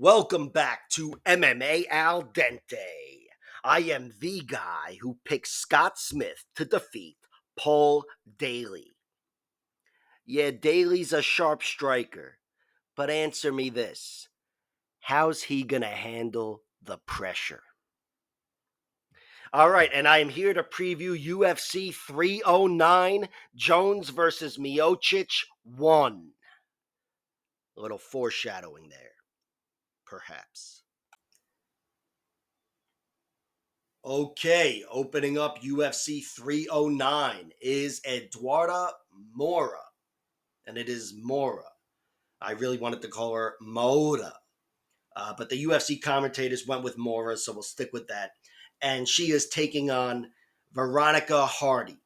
Welcome back to MMA Al Dente. I am the guy who picked Scott Smith to defeat Paul Daly. Yeah, Daly's a sharp striker, but answer me this. How's he going to handle the pressure? All right, and I am here to preview UFC 309, Jones versus Miocic 1. A little foreshadowing there, perhaps. Okay, opening up UFC 309 is Eduarda Moura, and it is Moura. I really wanted to call her Moura, but the UFC commentators went with Moura, so we'll stick with that. And she is taking on Veronica Hardy,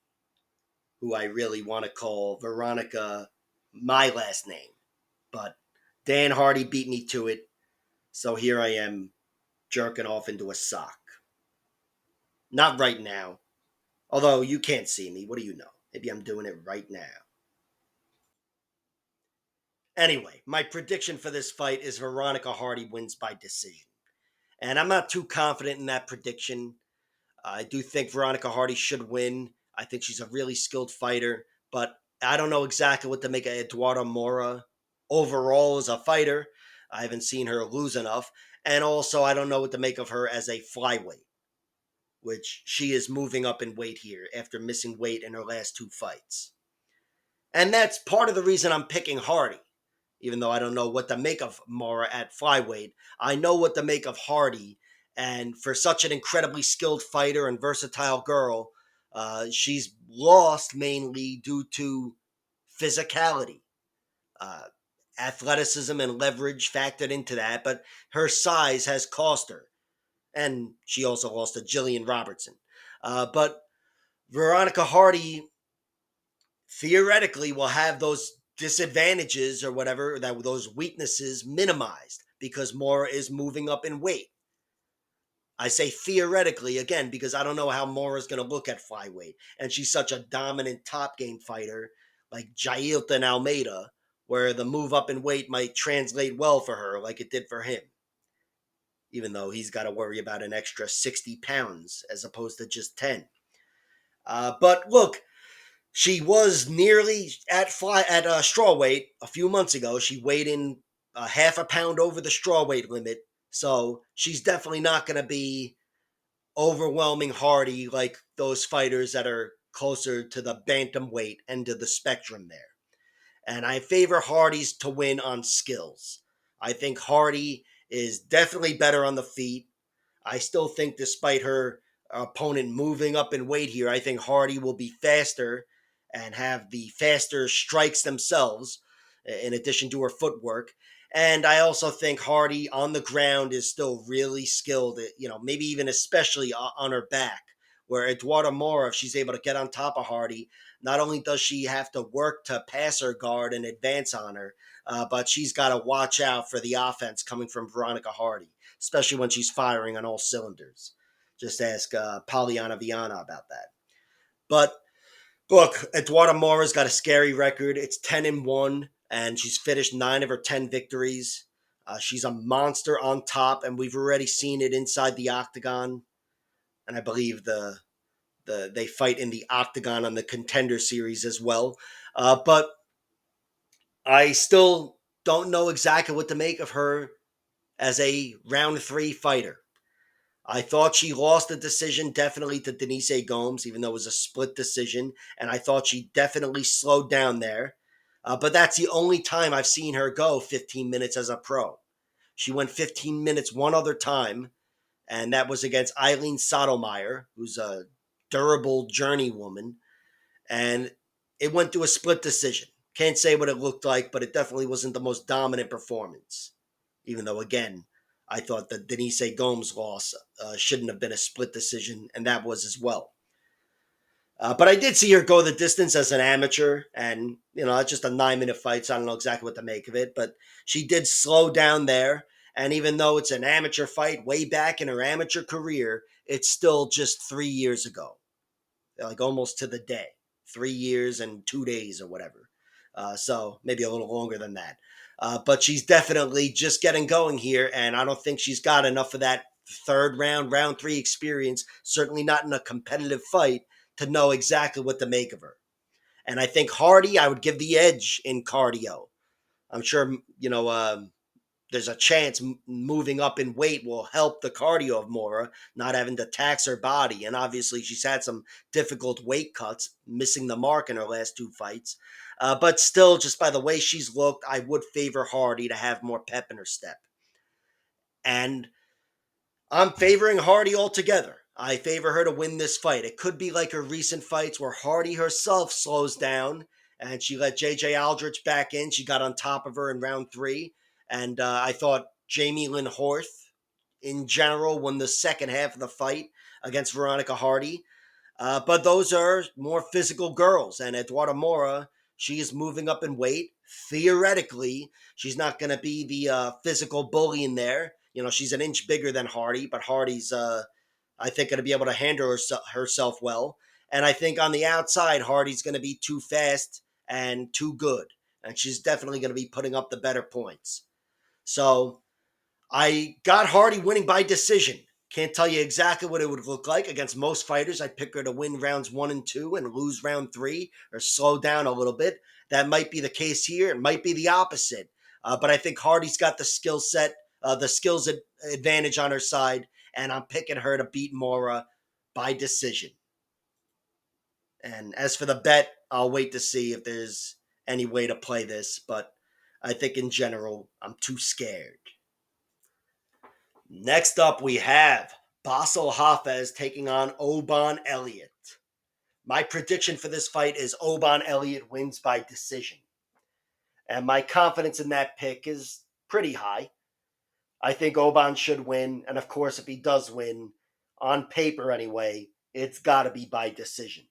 who I really want to call Veronica my last name. But Dan Hardy beat me to it, so here I am jerking off into a sock. Not right now. Although you can't see me. What do you know? Maybe I'm doing it right now. Anyway, my prediction for this fight is Veronica Hardy wins by decision. And I'm not too confident in that prediction. I do think Veronica Hardy should win. I think she's a really skilled fighter. But I don't know exactly what to make of Eduardo Moura overall as a fighter. I haven't seen her lose enough. And also, I don't know what to make of her as a flyweight, which she is moving up in weight here after missing weight in her last two fights. And that's part of the reason I'm picking Hardy. Even though I don't know what to make of Moura at flyweight, I know what to make of Hardy. And for such an incredibly skilled fighter and versatile girl, she's lost mainly due to physicality. Uh, Athleticism and leverage factored into that, but her size has cost her. And she also lost to Jillian Robertson. But Veronica Hardy theoretically will have those disadvantages or whatever, that those weaknesses minimized because Moura is moving up in weight. I say theoretically again because I don't know how Mora's going to look at flyweight, and she's such a dominant top game fighter like Jailton Almeida, where the move up in weight might translate well for her, like it did for him. Even though he's got to worry about an extra 60 pounds as opposed to just 10. But look, she was nearly at strawweight a few months ago. She weighed in half a pound over the strawweight limit, so she's definitely not going to be overwhelming Hardy like those fighters that are closer to the bantamweight end of the spectrum there. And I favor Hardy's to win on skills. I think Hardy is definitely better on the feet. I still think, despite her opponent moving up in weight here, I think Hardy will be faster and have the faster strikes themselves, in addition to her footwork. And I also think Hardy on the ground is still really skilled, maybe even especially on her back, where Eduardo Moura, if she's able to get on top of Hardy, not only does she have to work to pass her guard and advance on her, but she's got to watch out for the offense coming from Veronica Hardy, especially when she's firing on all cylinders. Just ask Polyana Viana about that. But look, Eduardo Mora's got a scary record. It's 10-1, and she's finished 9 of her 10 victories. She's a monster on top, and we've already seen it inside the octagon. And I believe they fight in the octagon on the Contender Series as well. But I still don't know exactly what to make of her as a round 3 fighter. I thought she lost the decision definitely to Diniz Gomes, even though it was a split decision, and I thought she definitely slowed down there. But that's the only time I've seen her go 15 minutes as a pro. She went 15 minutes one other time, and that was against Eileen Sotomayor, who's a durable journeywoman, and it went to a split decision. Can't say what it looked like, but it definitely wasn't the most dominant performance, even though, again, I thought that Diniz Gomes' loss shouldn't have been a split decision, and that was as well. But I did see her go the distance as an amateur, and, it's just a 9-minute fight, so I don't know exactly what to make of it, but she did slow down there, and even though it's an amateur fight way back in her amateur career, it's still just 3 years ago, like almost to the day, 3 years and 2 days or whatever. So maybe a little longer than that. But she's definitely just getting going here, and I don't think she's got enough of that third round, round three experience, certainly not in a competitive fight, to know exactly what to make of her. And I think Hardy, I would give the edge in cardio. I'm sure, there's a chance moving up in weight will help the cardio of Moura, not having to tax her body. And obviously, she's had some difficult weight cuts, missing the mark in her last two fights. But still, just by the way she's looked, I would favor Hardy to have more pep in her step. And I'm favoring Hardy altogether. I favor her to win this fight. It could be like her recent fights where Hardy herself slows down and she let JJ Aldrich back in. She got on top of her in round three. And I thought Jamie Lynn Horth, in general, won the second half of the fight against Veronica Hardy. But those are more physical girls. And Eduardo Moura, she is moving up in weight. Theoretically, she's not going to be the physical bully in there. She's an inch bigger than Hardy, but Hardy's, I think, going to be able to handle herself well. And I think on the outside, Hardy's going to be too fast and too good. And she's definitely going to be putting up the better points. So I got Hardy winning by decision. Can't tell you exactly what it would look like. Against most fighters, I'd pick her to win rounds 1 and 2 and lose round 3 or slow down a little bit. That might be the case here. It might be the opposite. But I think Hardy's got the skill set, the skills advantage on her side, and I'm picking her to beat Moura by decision. And as for the bet, I'll wait to see if there's any way to play this. But I think in general, I'm too scared. Next up, we have Basil Hafez taking on Oban Elliott. My prediction for this fight is Oban Elliott wins by decision. And my confidence in that pick is pretty high. I think Oban should win. And of course, if he does win, on paper anyway, it's got to be by decision.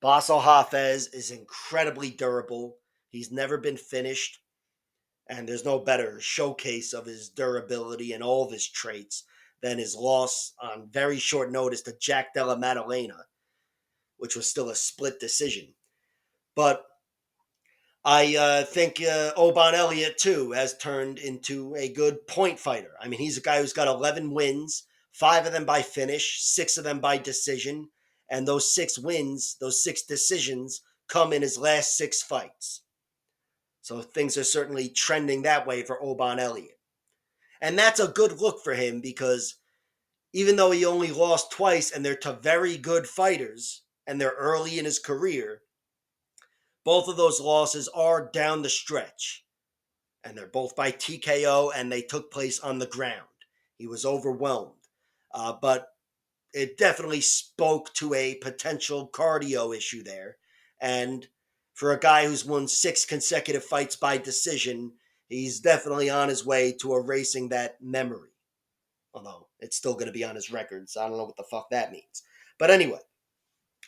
Basil Hafez is incredibly durable. He's never been finished. And there's no better showcase of his durability and all of his traits than his loss on very short notice to Jack Della Maddalena, which was still a split decision. But I think Oban Elliott, too, has turned into a good point fighter. I mean, he's a guy who's got 11 wins, 5 of them by finish, 6 of them by decision. And those 6 wins, those 6 decisions, come in his last 6 fights. So things are certainly trending that way for Oban Elliott. And that's a good look for him because even though he only lost twice and they're to very good fighters and they're early in his career, both of those losses are down the stretch. And they're both by TKO and they took place on the ground. He was overwhelmed. But it definitely spoke to a potential cardio issue there. And for a guy who's won 6 consecutive fights by decision, he's definitely on his way to erasing that memory. Although it's still going to be on his record, so I don't know what the fuck that means. But anyway,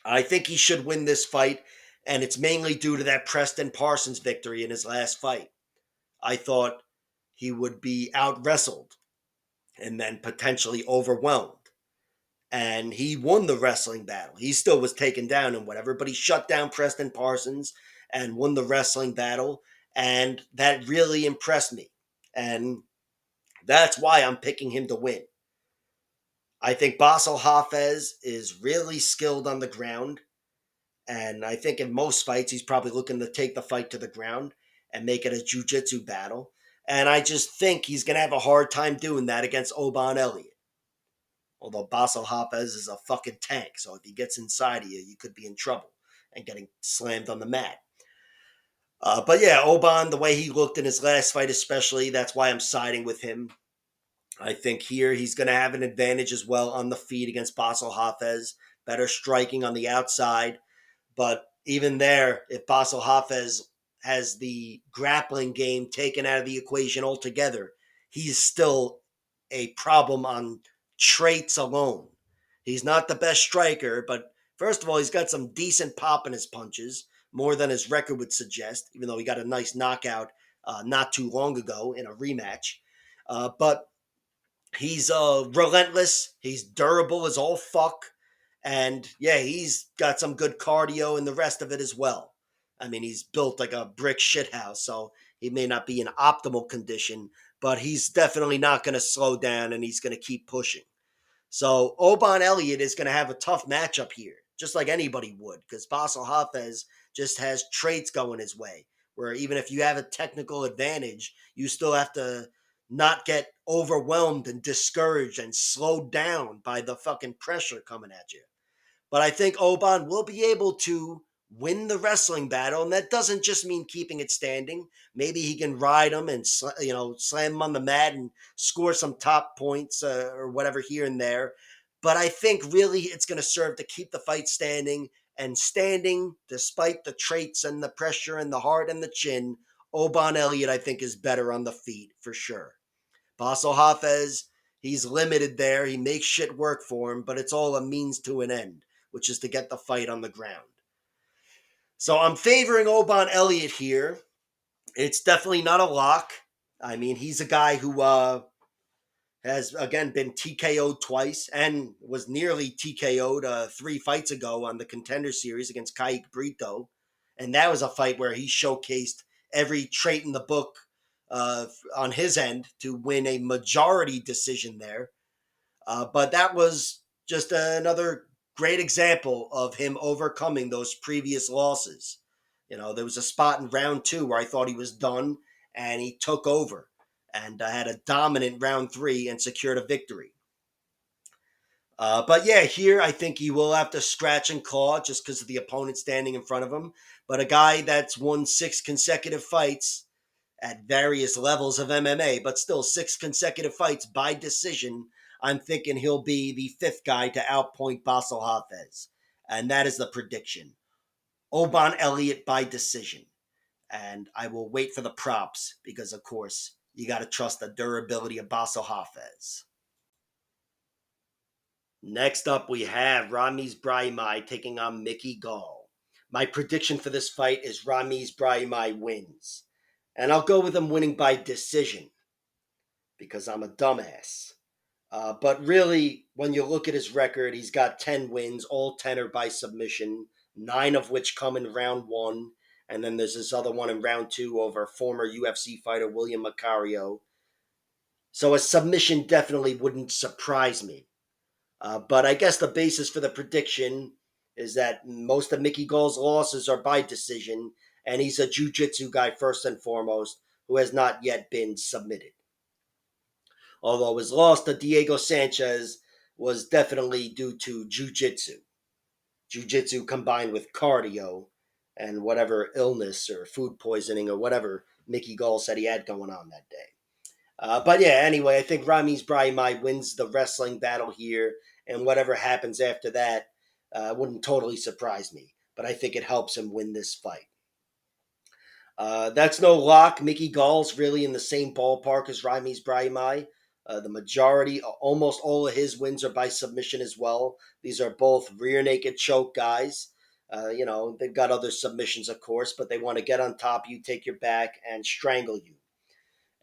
I think he should win this fight, and it's mainly due to that Preston Parsons victory in his last fight. I thought he would be out wrestled and then potentially overwhelmed. And he won the wrestling battle. He still was taken down and whatever, but he shut down Preston Parsons and won the wrestling battle. And that really impressed me. And that's why I'm picking him to win. I think Basil Hafez is really skilled on the ground. And I think in most fights, he's probably looking to take the fight to the ground and make it a jiu-jitsu battle. And I just think he's going to have a hard time doing that against Oban Elliott. Although Basil Hafez is a fucking tank, so if he gets inside of you, you could be in trouble and getting slammed on the mat. But yeah, Oban, the way he looked in his last fight especially, that's why I'm siding with him. I think here he's going to have an advantage as well on the feet against Basil Hafez. Better striking on the outside. But even there, if Basil Hafez has the grappling game taken out of the equation altogether, he's still a problem on traits alone. He's not the best striker, but first of all, he's got some decent pop in his punches, more than his record would suggest, even though he got a nice knockout not too long ago in a rematch. But he's relentless. He's durable as all fuck. And yeah, he's got some good cardio and the rest of it as well. I mean, he's built like a brick shithouse, so He may not be in optimal condition, but he's definitely not going to slow down and he's going to keep pushing. So Oban Elliott is going to have a tough matchup here, just like anybody would, because Basil Hafez just has traits going his way, where even if you have a technical advantage, you still have to not get overwhelmed and discouraged and slowed down by the fucking pressure coming at you. But I think Oban will be able to win the wrestling battle, and that doesn't just mean keeping it standing. Maybe he can ride him and slam him on the mat and score some top points or whatever here and there. But I think really it's going to serve to keep the fight standing, and standing despite the traits and the pressure and the heart and the chin. Oban Elliott, I think, is better on the feet for sure. Basil Hafez, he's limited there. He makes shit work for him, but it's all a means to an end, which is to get the fight on the ground. So I'm favoring Oban Elliott here. It's definitely not a lock. I mean, he's a guy who has, again, been TKO'd twice and was nearly TKO'd 3 fights ago on the Contender Series against Caig Brito. And that was a fight where he showcased every trait in the book on his end to win a majority decision there. But that was just another great example of him overcoming those previous losses. There was a spot in round 2 where I thought he was done, and he took over and had a dominant round 3 and secured a victory. But yeah, here I think he will have to scratch and claw just because of the opponent standing in front of him. But a guy that's won 6 consecutive fights at various levels of MMA, but still 6 consecutive fights by decision, I'm thinking he'll be the 5th guy to outpoint Basil Hafez. And that is the prediction. Oban Elliott by decision. And I will wait for the props because, of course, you got to trust the durability of Basil Hafez. Next up, we have Ramiz Brahimaj taking on McGhee. My prediction for this fight is Ramiz Brahimaj wins. And I'll go with him winning by decision because I'm a dumbass. But really, when you look at his record, he's got 10 wins. All 10 are by submission, 9 of which come in round 1. And then there's this other one in round 2 over former UFC fighter William Macario. So a submission definitely wouldn't surprise me. But I guess the basis for the prediction is that most of Mickey Gall's losses are by decision, and he's a jiu-jitsu guy first and foremost who has not yet been submitted. Although his loss to Diego Sanchez was definitely due to jiu-jitsu. Jiu-jitsu combined with cardio and whatever illness or food poisoning or whatever Mickey Gall said he had going on that day. But yeah, anyway, I think Ramiz Brahimaj wins the wrestling battle here, and whatever happens after that wouldn't totally surprise me. But I think it helps him win this fight. That's no lock. Mickey Gall's really in the same ballpark as Ramiz Brahimaj. The majority, almost all of his wins are by submission as well. These are both rear naked choke guys. They've got other submissions, of course, but they want to get on top of you, take your back, and strangle you.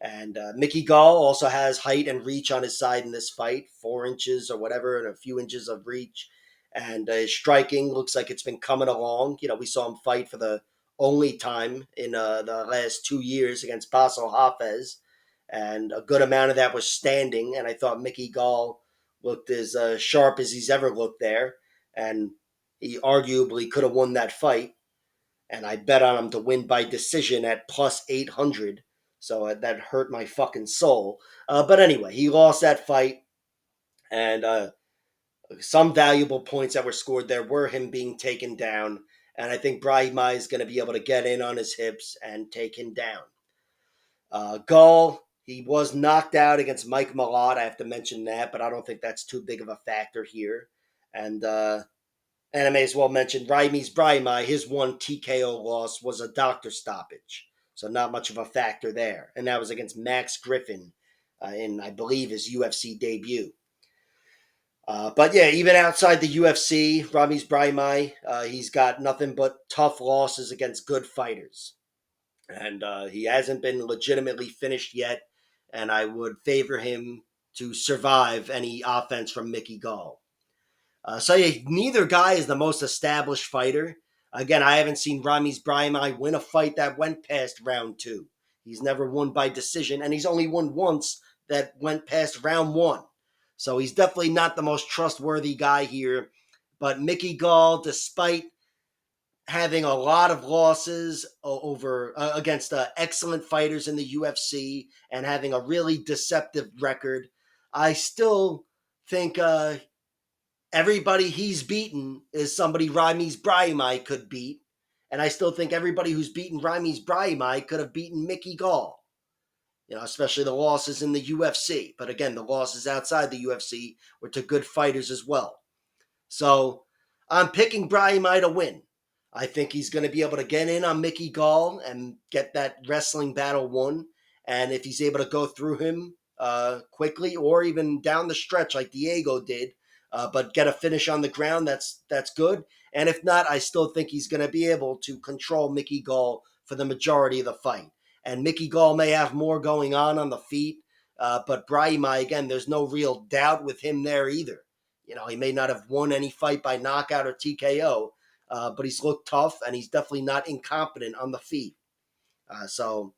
And Mickey Gall also has height and reach on his side in this fight, 4 inches or whatever, and a few inches of reach. And his striking looks like it's been coming along. We saw him fight for the only time in the last 2 years against Basil Hafez. And a good amount of that was standing. And I thought Mickey Gall looked as sharp as he's ever looked there. And he arguably could have won that fight. And I bet on him to win by decision at plus 800. So that hurt my fucking soul. But anyway, he lost that fight. And some valuable points that were scored there were him being taken down. And I think Brahimaj is going to be able to get in on his hips and take him down. Gall, he was knocked out against Mike Malott. I have to mention that, but I don't think that's too big of a factor here. And I may as well mention Ramiz Brahimaj, his one TKO loss was a doctor stoppage. So not much of a factor there. And that was against Max Griffin in, I believe, his UFC debut. But yeah, even outside the UFC, Ramiz Brahimaj, he's got nothing but tough losses against good fighters. And he hasn't been legitimately finished yet. And I would favor him to survive any offense from Mickey Gall. So yeah, neither guy is the most established fighter. Again, I haven't seen Ramiz Brahimaj win a fight that went past round 2. He's never won by decision, and he's only won once that went past round one. So he's definitely not the most trustworthy guy here. But Mickey Gall, despite having a lot of losses over against excellent fighters in the UFC and having a really deceptive record, I still think everybody he's beaten is somebody Ramiz Brahimaj could beat. And I still think everybody who's beaten Ramiz Brahimaj could have beaten Mickey Gall. Especially the losses in the UFC. But again, the losses outside the UFC were to good fighters as well. So I'm picking Brahimaj to win. I think he's going to be able to get in on Mickey Gall and get that wrestling battle won. And if he's able to go through him quickly or even down the stretch like Diego did, but get a finish on the ground, that's good. And if not, I still think he's going to be able to control Mickey Gall for the majority of the fight. And Mickey Gall may have more going on the feet, but Brahimaj, again, there's no real doubt with him there either. He may not have won any fight by knockout or TKO, but he's looked tough and he's definitely not incompetent on the feet. So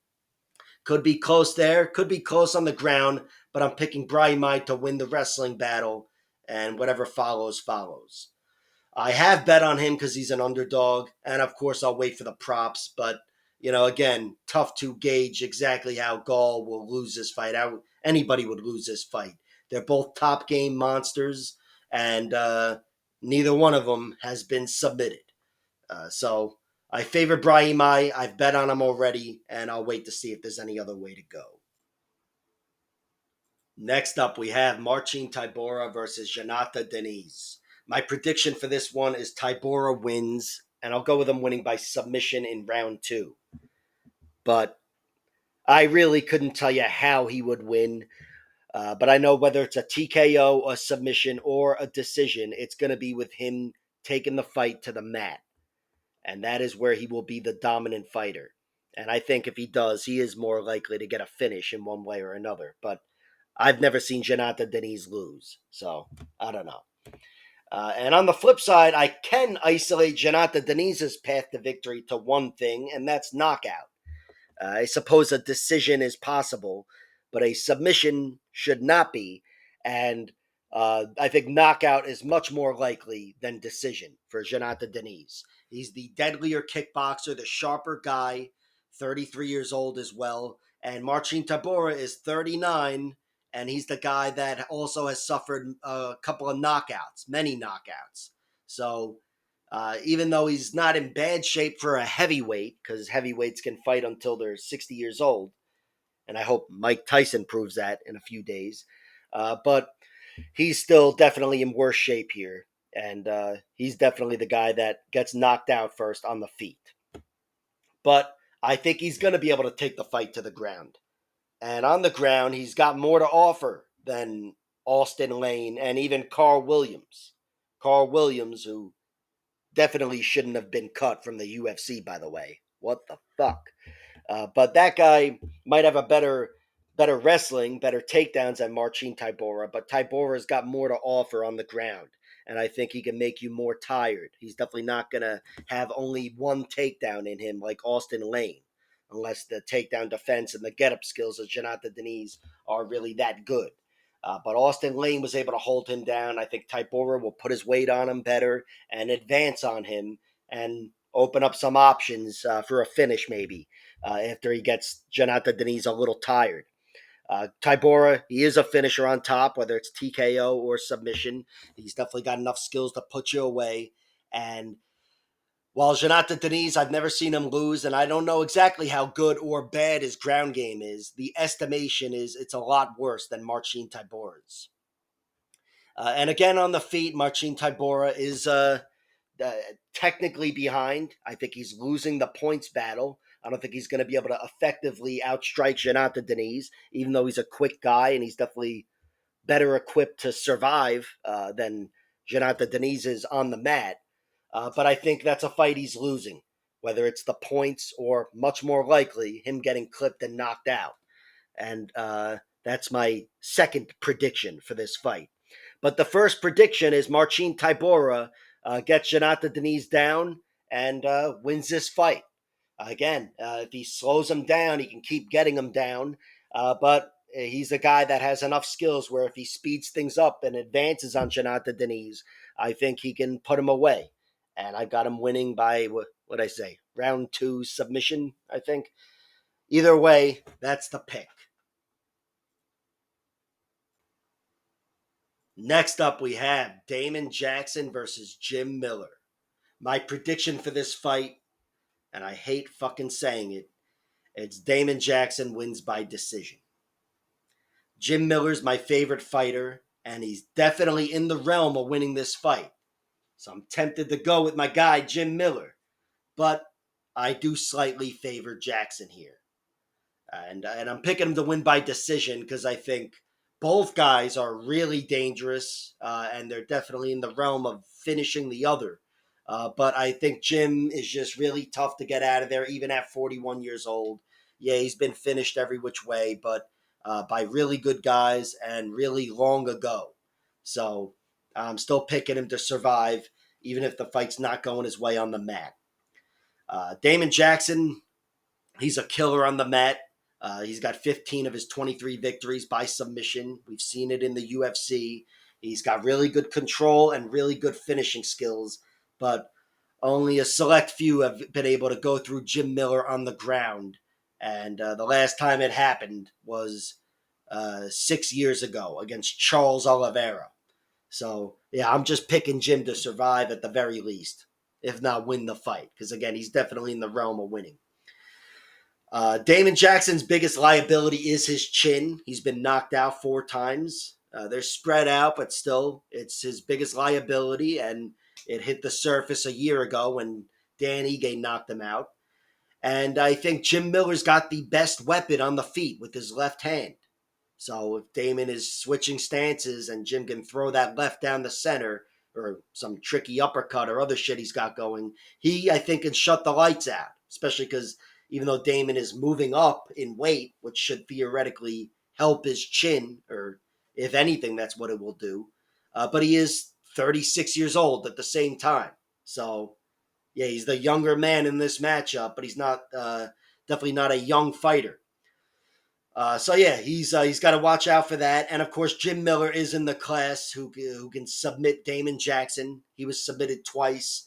could be close there, could be close on the ground, but I'm picking Brahimaj to win the wrestling battle, and whatever follows, follows. I have bet on him because he's an underdog, and of course I'll wait for the props, but again, tough to gauge exactly how Gall will lose this fight, how anybody would lose this fight. They're both top game monsters, and neither one of them has been submitted. So I favor Brahimaj. I've bet on him already, and I'll wait to see if there's any other way to go. Next up, we have Marcin Tybura versus Jonathan Diniz. My prediction for this one is Tybura wins, and I'll go with him winning by submission in round two. But I really couldn't tell you how he would win. But I know whether it's a TKO, a submission, or a decision, it's going to be with him taking the fight to the mat. And that is where he will be the dominant fighter. And I think if he does, he is more likely to get a finish in one way or another. But I've never seen Jonathan Diniz lose. So I don't know. And on the flip side, I can isolate Jonathan Diniz's path to victory to one thing, and that's knockout. I suppose a decision is possible, but a submission should not be. And I think knockout is much more likely than decision for Jonathan Diniz. He's the deadlier kickboxer, the sharper guy, 33 years old as well. And Marcin Tybura is 39, and he's the guy that also has suffered a couple of knockouts, many knockouts. So even though he's not in bad shape for a heavyweight, because heavyweights can fight until they're 60 years old, and I hope Mike Tyson proves that in a few days. But he's still definitely in worse shape here, and he's definitely the guy that gets knocked out first on the feet. But I think he's going to be able to take the fight to the ground. And on the ground, he's got more to offer than Austin Lane and even Carl Williams. Carl Williams, who definitely shouldn't have been cut from the UFC, by the way. What the fuck? But that guy might have a better wrestling, better takedowns than Marcin Tybura, but Tybura's got more to offer on the ground, and I think he can make you more tired. He's definitely not going to have only one takedown in him like Austin Lane, unless the takedown defense and the get-up skills of Jonathan Diniz are really that good. But Austin Lane was able to hold him down. I think Tybura will put his weight on him better and advance on him and open up some options for a finish maybe after he gets Jonathan Diniz a little tired. Tybura, he is a finisher on top, whether it's TKO or submission. He's definitely got enough skills to put you away. And while Jonathan Diniz, I've never seen him lose, and I don't know exactly how good or bad his ground game is. The estimation is it's a lot worse than Marcin Tybura's. And again, on the feet, Marcin Tybura is technically behind. I think he's losing the points battle. I don't think he's going to be able to effectively outstrike Jonathan Diniz, even though he's a quick guy and he's definitely better equipped to survive than Jonathan Diniz is on the mat. But I think that's a fight he's losing, whether it's the points or much more likely him getting clipped and knocked out. And that's my second prediction for this fight. But the first prediction is Marcin Tybura gets Jonathan Diniz down and wins this fight. Again, if he slows him down, he can keep getting him down. But he's a guy that has enough skills where if he speeds things up and advances on Diniz, I think he can put him away. And I got him winning by, what I say, round 2 submission, I think. Either way, that's the pick. Next up, we have Damon Jackson versus Jim Miller. My prediction for this fight, and I hate fucking saying it, it's Damon Jackson wins by decision. Jim Miller's my favorite fighter, and he's definitely in the realm of winning this fight. So I'm tempted to go with my guy, Jim Miller. But I do slightly favor Jackson here. And I'm picking him to win by decision because I think both guys are really dangerous, and they're definitely in the realm of finishing the other. But I think Jim is just really tough to get out of there, even at 41 years old. Yeah, he's been finished every which way, but by really good guys and really long ago. So I'm still picking him to survive, even if the fight's not going his way on the mat. Damon Jackson, he's a killer on the mat. He's got 15 of his 23 victories by submission. We've seen it in the UFC. He's got really good control and really good finishing skills, but only a select few have been able to go through Jim Miller on the ground. And the last time it happened was 6 years ago against Charles Oliveira. So, yeah, I'm just picking Jim to survive at the very least, if not win the fight, because, again, he's definitely in the realm of winning. Damon Jackson's biggest liability is his chin. He's been knocked out 4 times. They're spread out, but still, it's his biggest liability, and it hit the surface a year ago when Dan Ige knocked him out. And I think Jim Miller's got the best weapon on the feet with his left hand. So if Damon is switching stances and Jim can throw that left down the center or some tricky uppercut or other shit he's got going, he, I think, can shut the lights out, especially because even though Damon is moving up in weight, which should theoretically help his chin, or if anything, that's what it will do. But he is 36 years old at the same time. So, yeah, he's the younger man in this matchup, but he's not definitely not a young fighter. So yeah, he's got to watch out for that. And of course, Jim Miller is in the class who can submit Damon Jackson. He was submitted twice,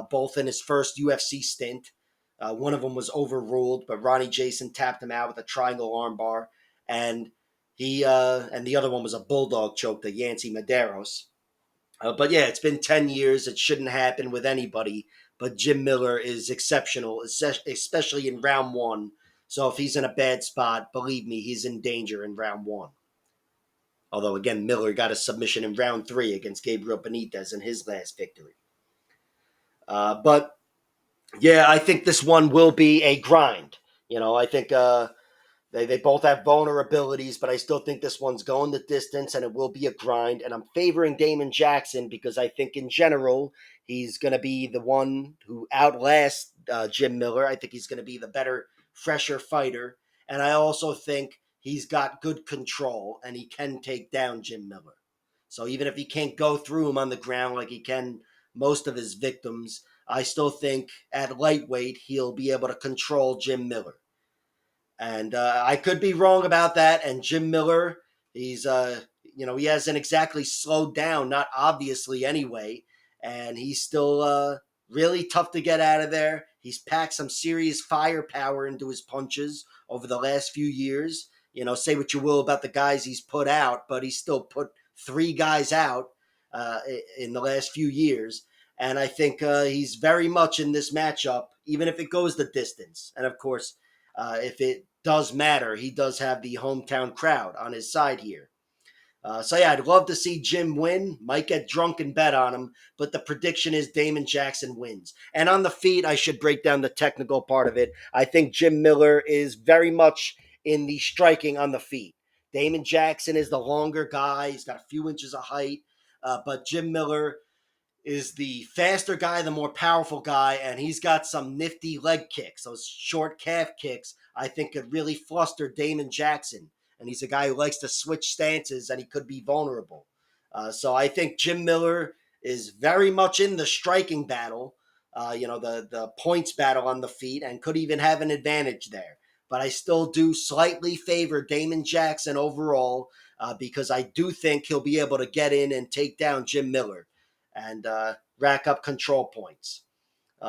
both in his first UFC stint. One of them was overruled, but Ronnie Jason tapped him out with a triangle armbar, and and the other one was a bulldog choke to Yancy Medeiros. But yeah, it's been 10 years. It shouldn't happen with anybody. But Jim Miller is exceptional, especially in round 1. So if he's in a bad spot, believe me, he's in danger in round 1. Although, again, Miller got a submission in round 3 against Gabriel Benitez in his last victory. But, yeah, I think this one will be a grind. I think they both have vulnerabilities, but I still think this one's going the distance and it will be a grind. And I'm favoring Damon Jackson because I think in general, he's going to be the one who outlasts Jim Miller. I think he's going to be the better, fresher fighter. And I also think he's got good control and he can take down Jim Miller. So even if he can't go through him on the ground like he can most of his victims, I still think at lightweight, he'll be able to control Jim Miller. And I could be wrong about that. And Jim Miller, he's, he hasn't exactly slowed down, not obviously anyway. And he's still really tough to get out of there. He's packed some serious firepower into his punches over the last few years. Say what you will about the guys he's put out, but he's still put 3 guys out in the last few years. And I think he's very much in this matchup, even if it goes the distance. And of course, if it does matter, he does have the hometown crowd on his side here. So yeah, I'd love to see Jim win. Might get drunk and bet on him, but the prediction is Damon Jackson wins. And on the feet, I should break down the technical part of it. I think Jim Miller is very much in the striking on the feet. Damon Jackson is the longer guy. He's got a few inches of height, but Jim Miller is the faster guy, the more powerful guy, and he's got some nifty leg kicks. Those short calf kicks, I think, could really fluster Damon Jackson. And he's a guy who likes to switch stances, and he could be vulnerable. So I think Jim Miller is very much in the striking battle, the points battle on the feet and could even have an advantage there. But I still do slightly favor Damon Jackson overall because I do think he'll be able to get in and take down Jim Miller and rack up control points.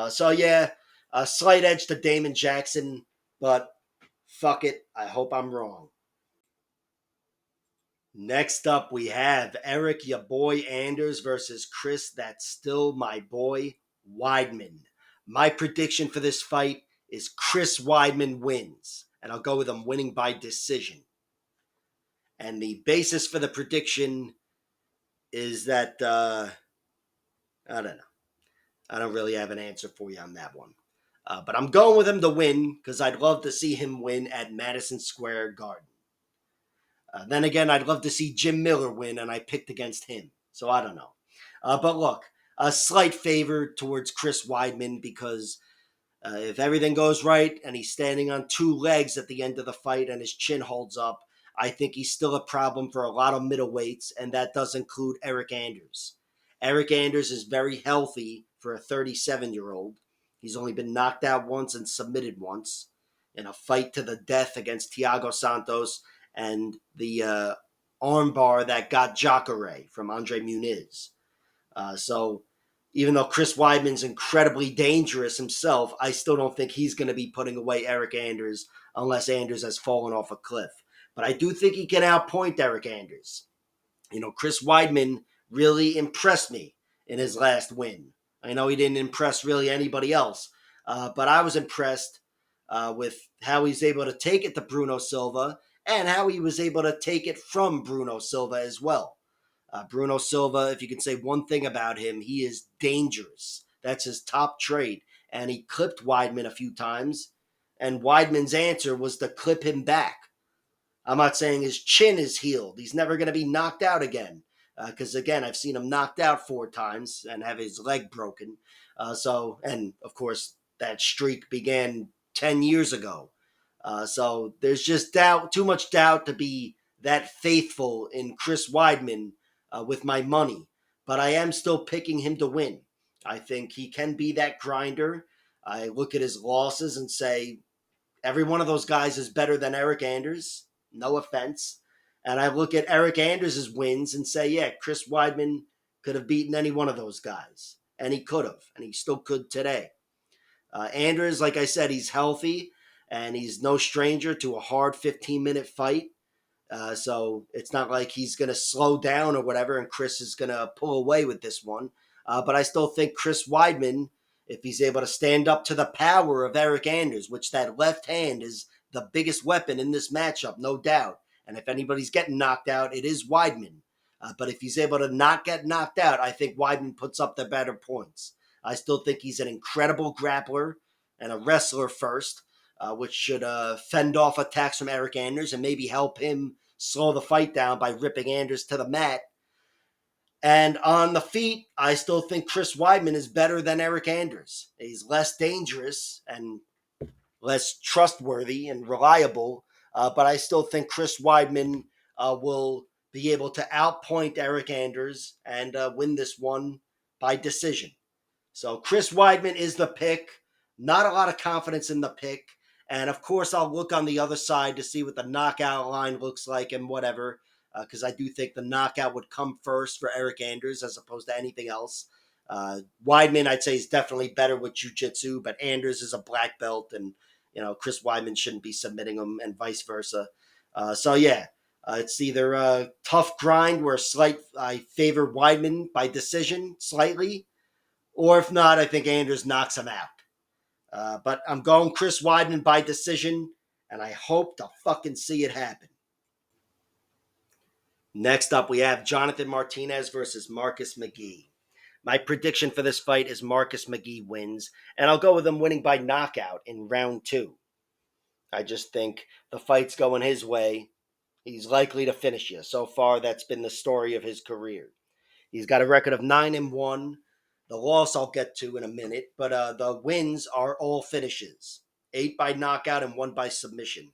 So yeah, a slight edge to Damon Jackson, but fuck it, I hope I'm wrong. Next up, we have Eric, ya boy Anders versus Chris, that's still my boy Weidman. My prediction for this fight is Chris Weidman wins, and I'll go with him winning by decision. And the basis for the prediction is that I don't know. I don't really have an answer for you on that one. But I'm going with him to win because I'd love to see him win at Madison Square Garden. Then again, I'd love to see Jim Miller win, and I picked against him. So I don't know. But look, a slight favor towards Chris Weidman because if everything goes right and he's standing on two legs at the end of the fight and his chin holds up, I think he's still a problem for a lot of middleweights, and that does include Eric Anders. Eric Anders is very healthy for a 37-year-old. He's only been knocked out once and submitted once in a fight to the death against Thiago Santos and the armbar that got Jacare from Andre Muniz. So even though Chris Weidman's incredibly dangerous himself, I still don't think he's going to be putting away Eric Anders unless Anders has fallen off a cliff. But I do think he can outpoint Eric Anders. Chris Weidman really impressed me in his last win. I know he didn't impress really anybody else, but I was impressed with how he's able to take it to Bruno Silva and how he was able to take it from Bruno Silva as well. Bruno Silva, if you can say one thing about him, he is dangerous. That's his top trait. And he clipped Weidman a few times, and Weidman's answer was to clip him back. I'm not saying his chin is healed. He's never going to be knocked out again. Because, again, I've seen him knocked out 4 times and have his leg broken. And, of course, that streak began 10 years ago. So there's just too much doubt to be that faithful in Chris Weidman with my money. But I am still picking him to win. I think he can be that grinder. I look at his losses and say, every one of those guys is better than Eric Anders. No offense. And I look at Eric Anders' wins and say, yeah, Chris Weidman could have beaten any one of those guys. And he could have. And he still could today. Anders, like I said, he's healthy. And he's no stranger to a hard 15-minute fight. So it's not like he's going to slow down or whatever, and Chris is going to pull away with this one. But I still think Chris Weidman, if he's able to stand up to the power of Eric Anders, which that left hand is the biggest weapon in this matchup, no doubt. And if anybody's getting knocked out, it is Weidman. But if he's able to not get knocked out, I think Weidman puts up the better points. I still think he's an incredible grappler and a wrestler first, which should fend off attacks from Eric Anders and maybe help him slow the fight down by ripping Anders to the mat. And on the feet, I still think Chris Weidman is better than Eric Anders. He's less dangerous and less trustworthy and reliable, but I still think Chris Weidman will be able to outpoint Eric Anders and win this one by decision. So Chris Weidman is the pick. Not a lot of confidence in the pick. And of course, I'll look on the other side to see what the knockout line looks like and whatever, because I do think the knockout would come first for Eric Anders as opposed to anything else. Weidman, I'd say, is definitely better with jiu-jitsu, but Anders is a black belt, and Chris Weidman shouldn't be submitting him, and vice versa. It's either a tough grind where I favor Weidman by decision slightly, or if not, I think Anders knocks him out. But I'm going Chris Weidman by decision, and I hope to fucking see it happen. Next up, we have Jonathan Martinez versus Marcus McGhee. My prediction for this fight is Marcus McGhee wins, and I'll go with him winning by knockout in round 2. I just think the fight's going his way. He's likely to finish you. So far, that's been the story of his career. He's got a record of 9-1. The loss I'll get to in a minute, but the wins are all finishes. 8 by knockout and 1 by submission.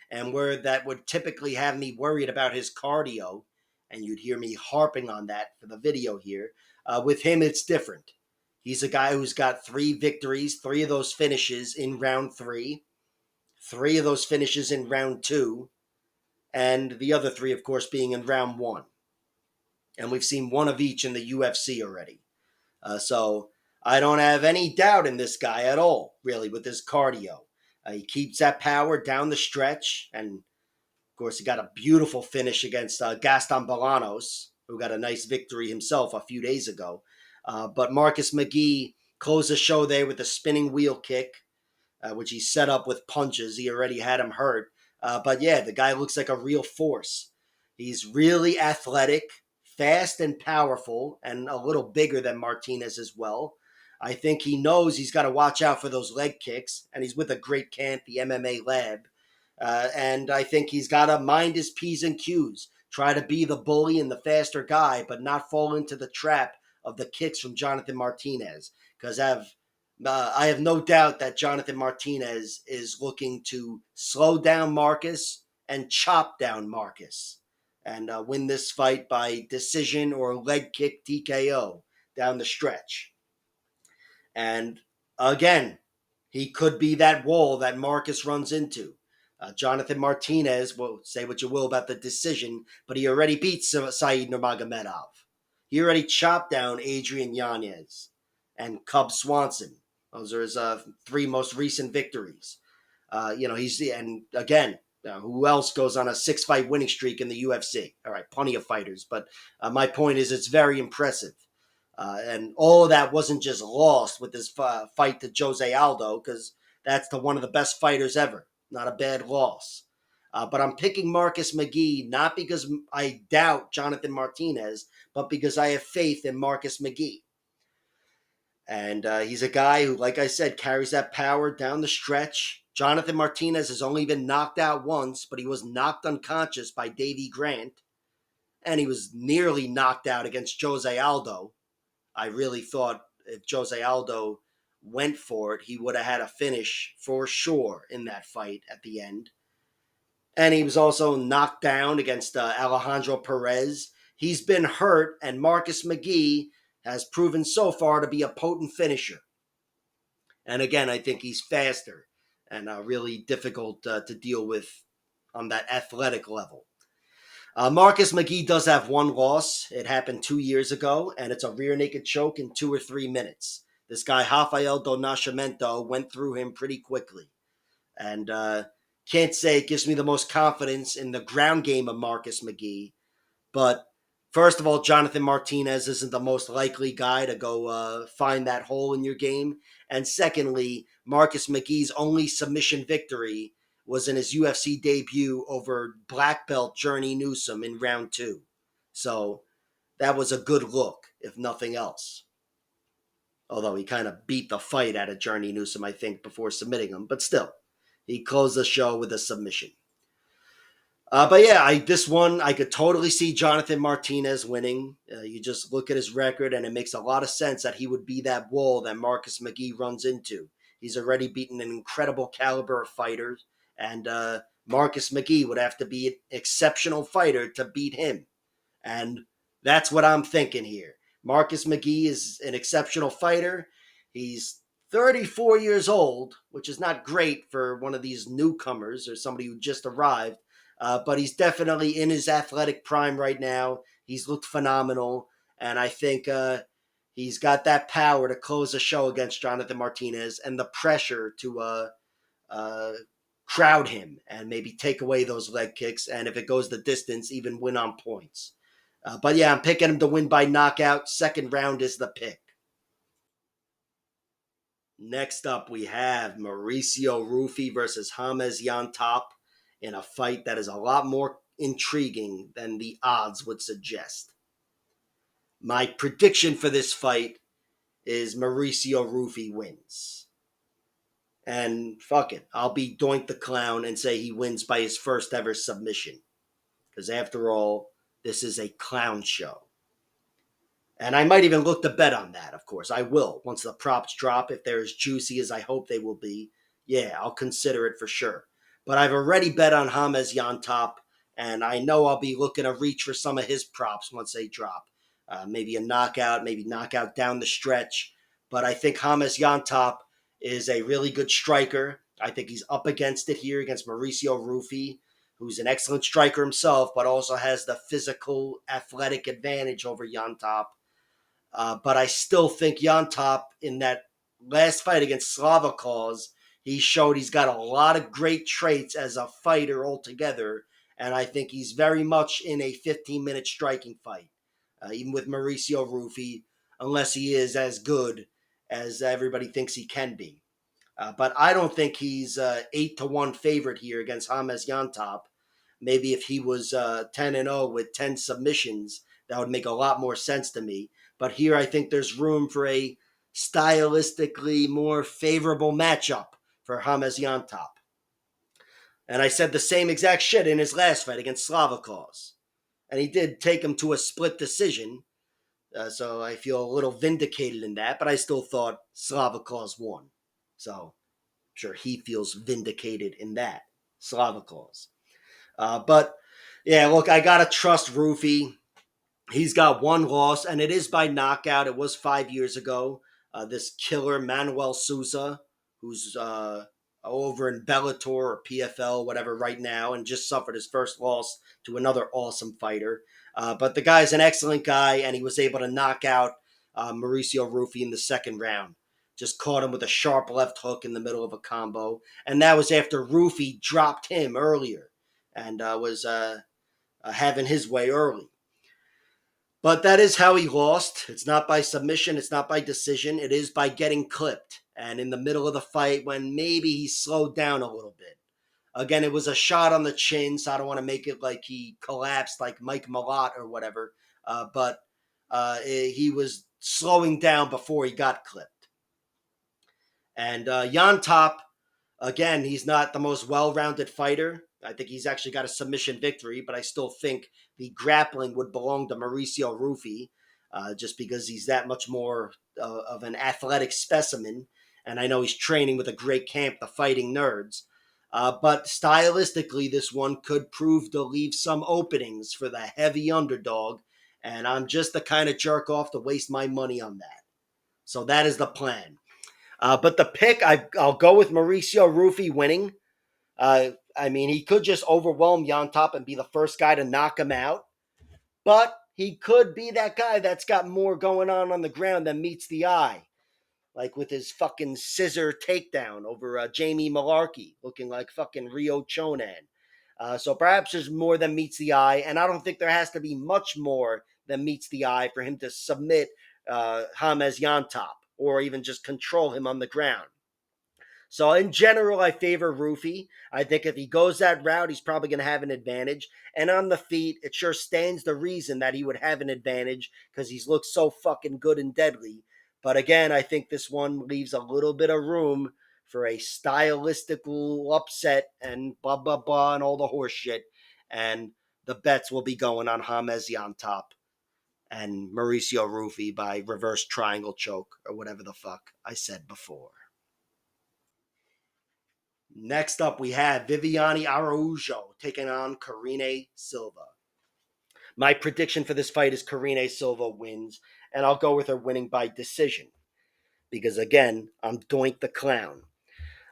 And where that would typically have me worried about his cardio, and you'd hear me harping on that for the video here, with him it's different. He's a guy who's got 3 victories, 3 of those finishes in round 3, 3 of those finishes in round 2, and the other 3, of course, being in round 1. And we've seen 1 of each in the UFC already. So I don't have any doubt in this guy at all, really, with his cardio. He keeps that power down the stretch, and of course, he got a beautiful finish against Gaston Bolanos, who got a nice victory himself a few days ago. But Marcus McGhee closed the show there with a spinning wheel kick, which he set up with punches. He already had him hurt. But yeah, the guy looks like a real force. He's really athletic, fast and powerful, and a little bigger than Martinez as well. I think he knows he's got to watch out for those leg kicks, and he's with a great camp, the MMA Lab. And I think he's got to mind his P's and Q's, try to be the bully and the faster guy, but not fall into the trap of the kicks from Jonathan Martinez. Because I have no doubt that Jonathan Martinez is looking to slow down Marcus and chop down Marcus and win this fight by decision or leg kick TKO down the stretch. And again, he could be that wall that Marcus runs into. Jonathan Martinez, well, say what you will about the decision, but he already beat Said Nurmagomedov. He already chopped down Adrian Yanez and Cub Swanson. Those are his 3 most recent victories. And again, who else goes on a 6-fight winning streak in the UFC? All right, plenty of fighters, but my point is it's very impressive. And all of that wasn't just lost with this fight to Jose Aldo, because that's one of the best fighters ever. Not a bad loss. But I'm picking Marcus McGhee not because I doubt Jonathan Martinez, but because I have faith in Marcus McGhee. And he's a guy who, like I said, carries that power down the stretch. Jonathan Martinez has only been knocked out once, but he was knocked unconscious by Davey Grant. And he was nearly knocked out against Jose Aldo. I really thought if Jose Aldo went for it, he would have had a finish for sure in that fight at the end. And he was also knocked down against Alejandro Perez. He's been hurt, and Marcus McGhee has proven so far to be a potent finisher. And again, I think he's faster and really difficult to deal with on that athletic level. Marcus McGhee does have 1 loss. It happened 2 years ago, and it's a rear naked choke in 2 or 3 minutes. This guy, Rafael do Nascimento, went through him pretty quickly. And can't say it gives me the most confidence in the ground game of Marcus McGhee. But first of all, Jonathan Martinez isn't the most likely guy to go find that hole in your game. And secondly, Marcus McGhee's only submission victory was in his UFC debut over black belt Journey Newsom in round 2. So that was a good look, if nothing else. Although he kind of beat the fight out of Journey Newsom, I think, before submitting him. But still, he closed the show with a submission. But yeah, this one, I could totally see Jonathan Martinez winning. You just look at his record, and it makes a lot of sense that he would be that wall that Marcus McGhee runs into. He's already beaten an incredible caliber of fighters, and Marcus McGhee would have to be an exceptional fighter to beat him. And that's what I'm thinking here. Marcus McGhee is an exceptional fighter. He's 34 years old, which is not great for one of these newcomers or somebody who just arrived. But he's definitely in his athletic prime right now. He's looked phenomenal. And I think he's got that power to close a show against Jonathan Martinez and the pressure to crowd him and maybe take away those leg kicks. And if it goes the distance, even win on points. But yeah, I'm picking him to win by knockout. Second round is the pick. Next up, we have Mauricio Roofie versus Ramiz Llontop in a fight that is a lot more intriguing than the odds would suggest. My prediction for this fight is Mauricio Roofie wins. And fuck it, I'll be Doink the Clown and say he wins by his first ever submission. Because after all, this is a clown show. And I might even look to bet on that, of course. I will. Once the props drop, if they're as juicy as I hope they will be, yeah, I'll consider it for sure. But I've already bet on Ramiz Llontop, and I know I'll be looking to reach for some of his props once they drop. Maybe a knockout, maybe knockout down the stretch. But I think James Llontop is a really good striker. I think he's up against it here against Mauricio Roofie, who's an excellent striker himself, but also has the physical, athletic advantage over Llontop. But I still think Llontop, in that last fight against Slavakos, he showed he's got a lot of great traits as a fighter altogether. And I think he's very much in a 15-minute striking fight, even with Mauricio Roofie, unless he is as good as everybody thinks he can be. But I don't think he's 8-1 favorite here against James Llontop. Maybe if he was 10-0 with 10 submissions, that would make a lot more sense to me. But here I think there's room for a stylistically more favorable matchup for James Llontop. And I said the same exact shit in his last fight against Slavakos. And he did take him to a split decision. So I feel a little vindicated in that, but I still thought Slavakos won. So I'm sure he feels vindicated in that. Slavakos. But yeah, look, I gotta trust Roofie. He's got one loss, and it is by knockout. It was 5 years ago. This killer Manuel Souza, who's over in Bellator or PFL, whatever, right now, and just suffered his first loss to another awesome fighter. But the guy's an excellent guy, and he was able to knock out Mauricio Roofie in the second round. Just caught him with a sharp left hook in the middle of a combo, and that was after Roofie dropped him earlier and was having his way early. But that is how he lost. It's not by submission. It's not by decision. It is by getting clipped. And in the middle of the fight, when maybe he slowed down a little bit. Again, it was a shot on the chin, so I don't want to make it like he collapsed like Mike Malott or whatever. But he was slowing down before he got clipped. And Llontop, again, he's not the most well-rounded fighter. I think he's actually got a submission victory, but I still think the grappling would belong to Mauricio Roofie, just because he's that much more of an athletic specimen. And I know he's training with a great camp, the Fighting Nerds. But stylistically, this one could prove to leave some openings for the heavy underdog. And I'm just the kind of jerk off to waste my money on that. So that is the plan. But the pick, I'll go with Mauricio Roofie winning. I mean, he could just overwhelm Llontop and be the first guy to knock him out. But he could be that guy that's got more going on the ground than meets the eye. Like with his fucking scissor takedown over Jamie Malarkey, looking like fucking Rio Chonan. So perhaps there's more than meets the eye. And I don't think there has to be much more than meets the eye for him to submit James Llontop or even just control him on the ground. So in general, I favor Roofie. I think if he goes that route, he's probably going to have an advantage. And on the feet, it sure stands the reason that he would have an advantage because he's looked so fucking good and deadly. But again, I think this one leaves a little bit of room for a stylistical upset and blah, blah, blah, and all the horse shit. And the bets will be going on James Llontop and Mauricio Roofie by reverse triangle choke or whatever the fuck I said before. Next up, we have Viviane Araujo taking on Karine Silva. My prediction for this fight is Karine Silva wins, and I'll go with her winning by decision. Because again, I'm Doink the Clown.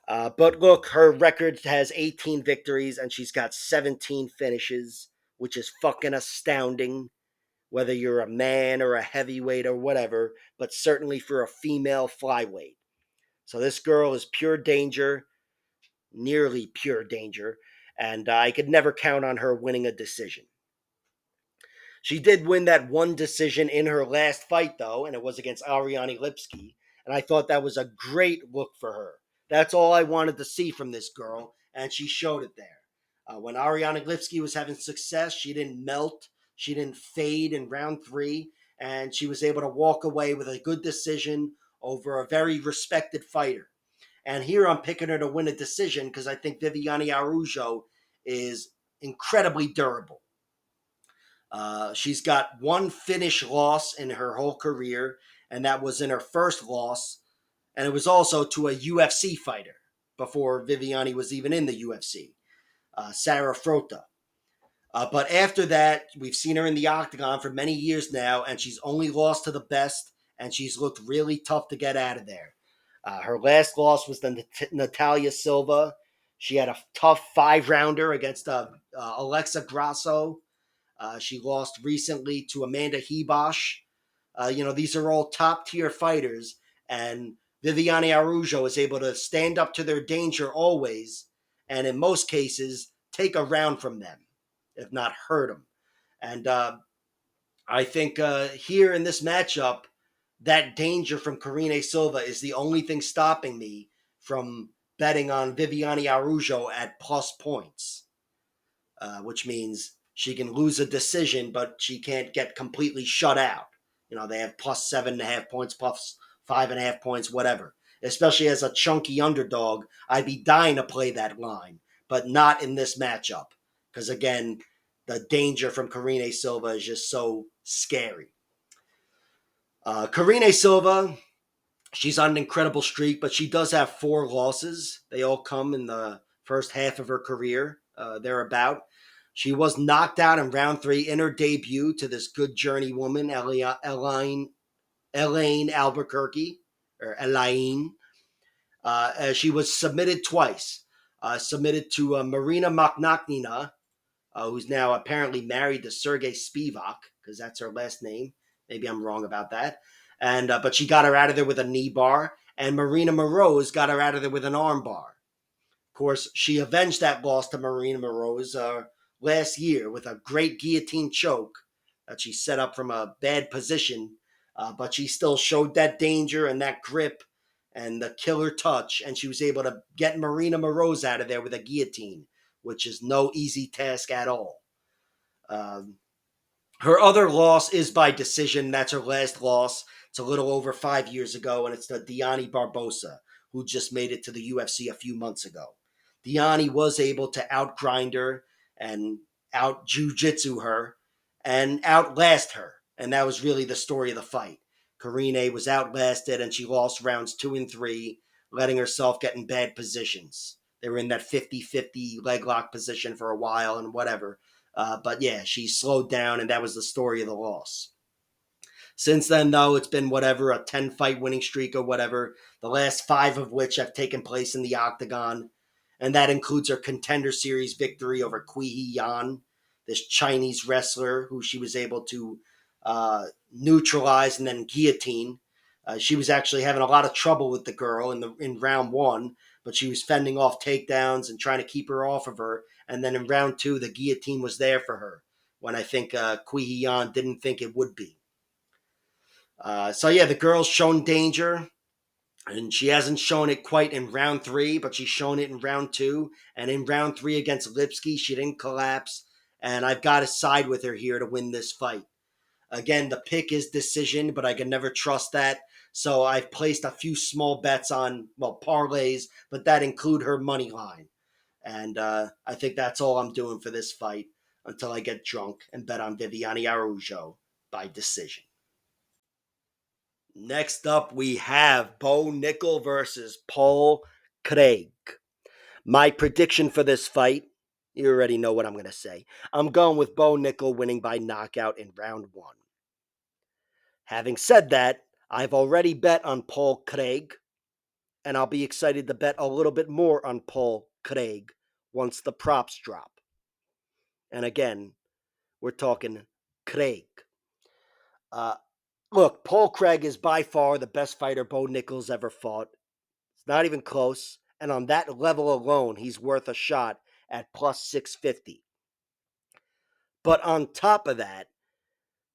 But look, her record has 18 victories and she's got 17 finishes, which is fucking astounding. Whether you're a man or a heavyweight or whatever, but certainly for a female flyweight. So this girl is pure danger. Nearly pure danger, and I could never count on her winning a decision. She did win that one decision in her last fight, though, and it was against Ariane Lipski, and I thought that was a great look for her. That's all I wanted to see from this girl, and she showed it there. When Ariane Lipski was having success, she didn't melt, she didn't fade in round 3, and she was able to walk away with a good decision over a very respected fighter. And here I'm picking her to win a decision because I think Viviane Araujo is incredibly durable. She's got one finish loss in her whole career, and that was in her first loss. And it was also to a UFC fighter before Viviane was even in the UFC, Sarah Frota. But after that, we've seen her in the octagon for many years now, and she's only lost to the best. and she's looked really tough to get out of there. Her last loss was the Natalia Silva. She had a tough 5-rounder against Alexa Grasso. She lost recently to Amanda Hebosh. These are all top tier fighters, and Viviane Araujo is able to stand up to their danger always, and in most cases, take a round from them, if not hurt them. And I think here in this matchup, that danger from Karine Silva is the only thing stopping me from betting on Viviane Araujo at plus points, which means she can lose a decision, but she can't get completely shut out. They have plus 7.5 points, plus 5.5 points, whatever. Especially as a chunky underdog, I'd be dying to play that line, but not in this matchup. Because again, the danger from Karine Silva is just so scary. Karine Silva, she's on an incredible streak, but she does have 4 losses. They all come in the first half of her career, thereabout. She was knocked out in round 3 in her debut to this good journey woman, Elaine Albuquerque, or Elaine. She was submitted twice. Submitted to Marina Makhnakina, who's now apparently married to Sergey Spivak, because that's her last name. Maybe I'm wrong about that. And but she got her out of there with a knee bar, and Marina Moroz got her out of there with an arm bar. Of course, she avenged that loss to Marina Moroz last year with a great guillotine choke that she set up from a bad position, but she still showed that danger and that grip and the killer touch, and she was able to get Marina Moroz out of there with a guillotine, which is no easy task at all. Her other loss is by decision. That's her last loss. It's a little over 5 years ago, and it's to Diani Barbosa, who just made it to the UFC a few months ago. Diani was able to outgrind her and out jiu-jitsu her and outlast her, and that was really the story of the fight. Karine was outlasted, and she lost rounds 2 and 3, letting herself get in bad positions. They were in that 50-50 leg lock position for a while and whatever. But yeah, she slowed down, and that was the story of the loss. Since then, though, it's been whatever, a 10-fight winning streak or whatever, the last 5 of which have taken place in the octagon. And that includes her Contender Series victory over Kui Yan, this Chinese wrestler who she was able to neutralize and then guillotine. She was actually having a lot of trouble with the girl in round 1, but she was fending off takedowns and trying to keep her off of her. And then in round 2, the guillotine was there for her when I think Kui Yan didn't think it would be. So yeah, the girl's shown danger, and she hasn't shown it quite in round 3, but she's shown it in round 2. And in round 3 against Lipsky, she didn't collapse. And I've got to side with her here to win this fight. Again, the pick is decision, but I can never trust that. So I've placed a few small bets on, parlays, but that include her money line. And I think that's all I'm doing for this fight until I get drunk and bet on Viviane Araujo by decision. Next up, we have Bo Nickel versus Paul Craig. My prediction for this fight, you already know what I'm going to say. I'm going with Bo Nickel winning by knockout in round 1. Having said that, I've already bet on Paul Craig, and I'll be excited to bet a little bit more on Paul Craig once the props drop. And again, we're talking Craig. Look, Paul Craig is by far the best fighter Bo Nickel's ever fought. It's not even close. And on that level alone, he's worth a shot at plus 650. But on top of that,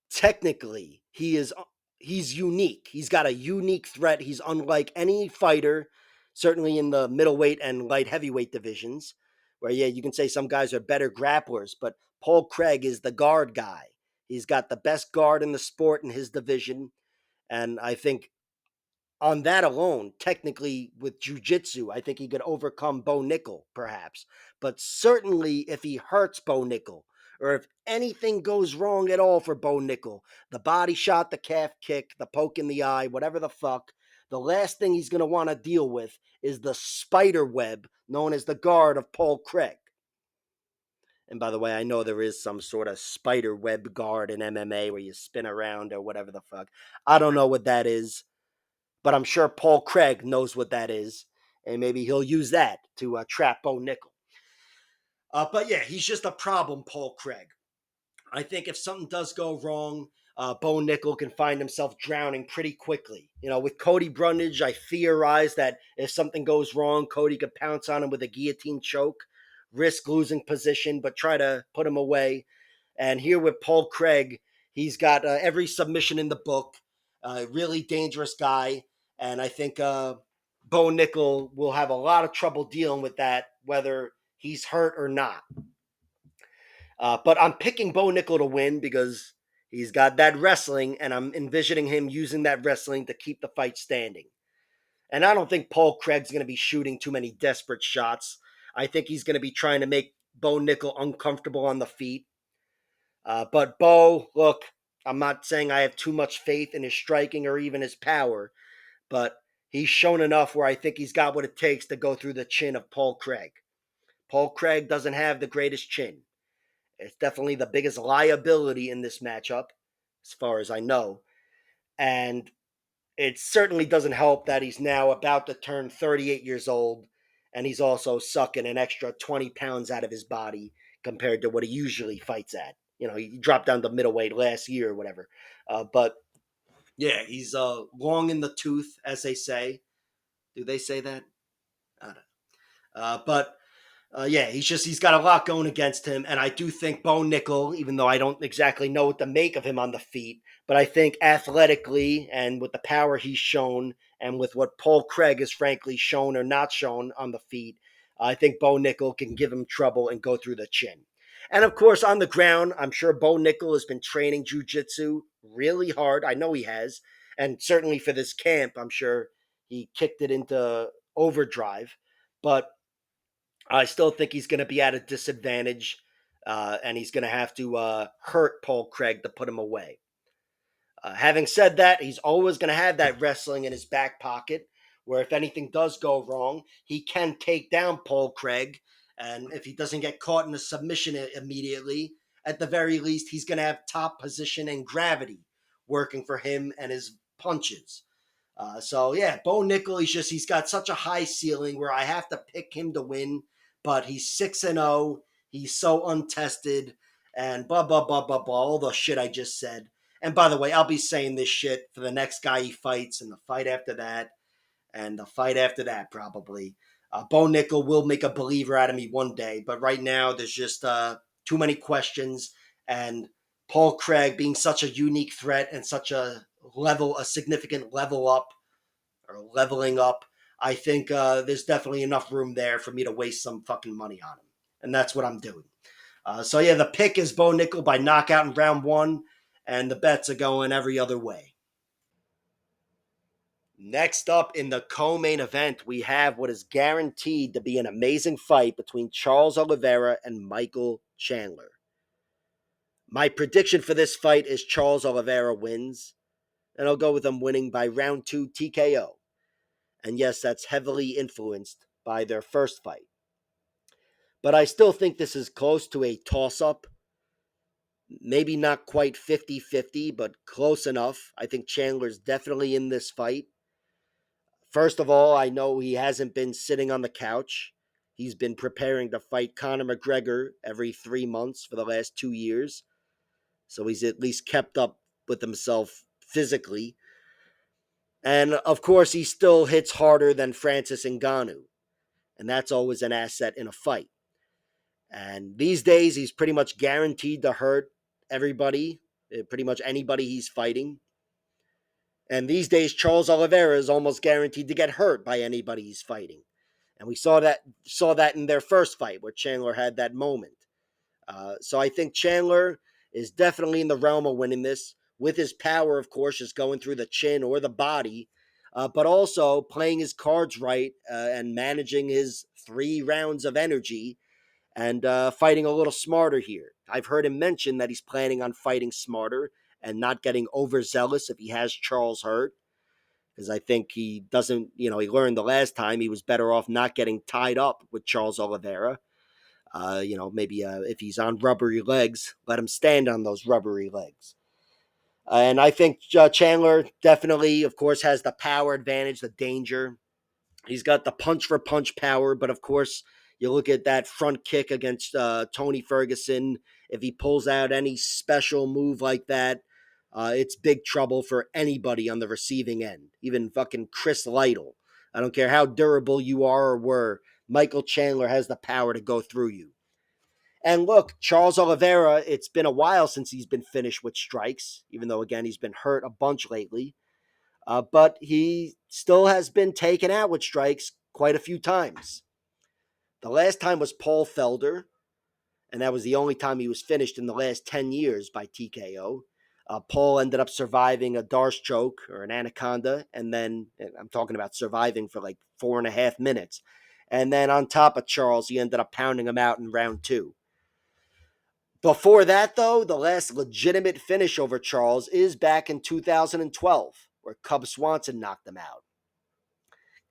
technically, he's unique. He's got a unique threat. He's unlike any fighter, certainly in the middleweight and light heavyweight divisions, where, yeah, you can say some guys are better grapplers, but Paul Craig is the guard guy. He's got the best guard in the sport in his division. And I think on that alone, technically with jiu-jitsu, I think he could overcome Bo Nickel, perhaps. But certainly if he hurts Bo Nickel, or if anything goes wrong at all for Bo Nickel, the body shot, the calf kick, the poke in the eye, whatever the fuck, the last thing he's going to want to deal with is the spider web known as the guard of Paul Craig. And by the way, I know there is some sort of spider web guard in MMA where you spin around or whatever the fuck. I don't know what that is, but I'm sure Paul Craig knows what that is. And maybe he'll use that to trap Bo Nickel. But yeah, he's just a problem, Paul Craig. I think if something does go wrong, Bo Nickel can find himself drowning pretty quickly. With Cody Brundage, I theorize that if something goes wrong, Cody could pounce on him with a guillotine choke, risk losing position, but try to put him away. And here with Paul Craig, he's got every submission in the book. Really dangerous guy. And I think Bo Nickel will have a lot of trouble dealing with that, whether he's hurt or not. But I'm picking Bo Nickel to win because he's got that wrestling, and I'm envisioning him using that wrestling to keep the fight standing. And I don't think Paul Craig's going to be shooting too many desperate shots. I think he's going to be trying to make Bo Nickel uncomfortable on the feet. But Bo, look, I'm not saying I have too much faith in his striking or even his power, but he's shown enough where I think he's got what it takes to go through the chin of Paul Craig. Paul Craig doesn't have the greatest chin. It's definitely the biggest liability in this matchup, as far as I know. And it certainly doesn't help that he's now about to turn 38 years old, and he's also sucking an extra 20 pounds out of his body compared to what he usually fights at. He dropped down to middleweight last year or whatever. But yeah, he's long in the tooth, as they say. Do they say that? I don't know. But yeah, he's got a lot going against him, and I do think Bo Nickel, even though I don't exactly know what to make of him on the feet, but I think athletically and with the power he's shown, and with what Paul Craig has frankly shown or not shown on the feet, I think Bo Nickel can give him trouble and go through the chin. And of course, on the ground, I'm sure Bo Nickel has been training jiu-jitsu really hard. I know he has, and certainly for this camp, I'm sure he kicked it into overdrive. But I still think he's going to be at a disadvantage, and he's going to have to hurt Paul Craig to put him away. Having said that, he's always going to have that wrestling in his back pocket, where if anything does go wrong, he can take down Paul Craig. And if he doesn't get caught in a submission immediately, at the very least, he's going to have top position and gravity working for him and his punches. So yeah, Bo Nickel, he's got such a high ceiling where I have to pick him to win, but he's 6-0. He's so untested and blah blah blah blah blah. All the shit I just said. And by the way, I'll be saying this shit for the next guy he fights, and the fight after that, and the fight after that probably. Bo Nickel will make a believer out of me one day, but right now there's just too many questions, and Paul Craig being such a unique threat and such a significant level up or leveling up, I think there's definitely enough room there for me to waste some fucking money on him. And that's what I'm doing. So yeah, the pick is Bo Nickel by knockout in round one, and the bets are going every other way. Next up in the co-main event, we have what is guaranteed to be an amazing fight between Charles Oliveira and Michael Chandler. My prediction for this fight is Charles Oliveira wins, and I'll go with him winning by round 2 TKO. And yes, that's heavily influenced by their first fight. But I still think this is close to a toss-up. Maybe not quite 50-50, but close enough. I think Chandler's definitely in this fight. First of all, I know he hasn't been sitting on the couch. He's been preparing to fight Conor McGregor every 3 months for the last 2 years. So he's at least kept up with himself physically. And of course, he still hits harder than Francis Ngannou. And that's always an asset in a fight. And these days, he's pretty much guaranteed to hurt everybody, pretty much anybody he's fighting. And these days, Charles Oliveira is almost guaranteed to get hurt by anybody he's fighting. And we saw that in their first fight where Chandler had that moment. So I think Chandler is definitely in the realm of winning this with his power, of course, just going through the chin or the body, but also playing his cards right and managing his 3 rounds of energy and fighting a little smarter here. I've heard him mention that he's planning on fighting smarter and not getting overzealous if he has Charles hurt. Because I think he doesn't, he learned the last time he was better off not getting tied up with Charles Oliveira. Maybe if he's on rubbery legs, let him stand on those rubbery legs. And I think Chandler definitely, of course, has the power advantage, the danger. He's got the punch for punch power, but of course, you look at that front kick against Tony Ferguson. If he pulls out any special move like that, it's big trouble for anybody on the receiving end, even fucking Chris Lytle. I don't care how durable you are or were. Michael Chandler has the power to go through you. And look, Charles Oliveira, it's been a while since he's been finished with strikes, even though, again, he's been hurt a bunch lately. But he still has been taken out with strikes quite a few times. The last time was Paul Felder, and that was the only time he was finished in the last 10 years by TKO. Paul ended up surviving a Darce choke or an anaconda, and then I'm talking about surviving for like 4.5 minutes. And then on top of Charles, he ended up pounding him out in round 2. Before that, though, the last legitimate finish over Charles is back in 2012, where Cub Swanson knocked him out.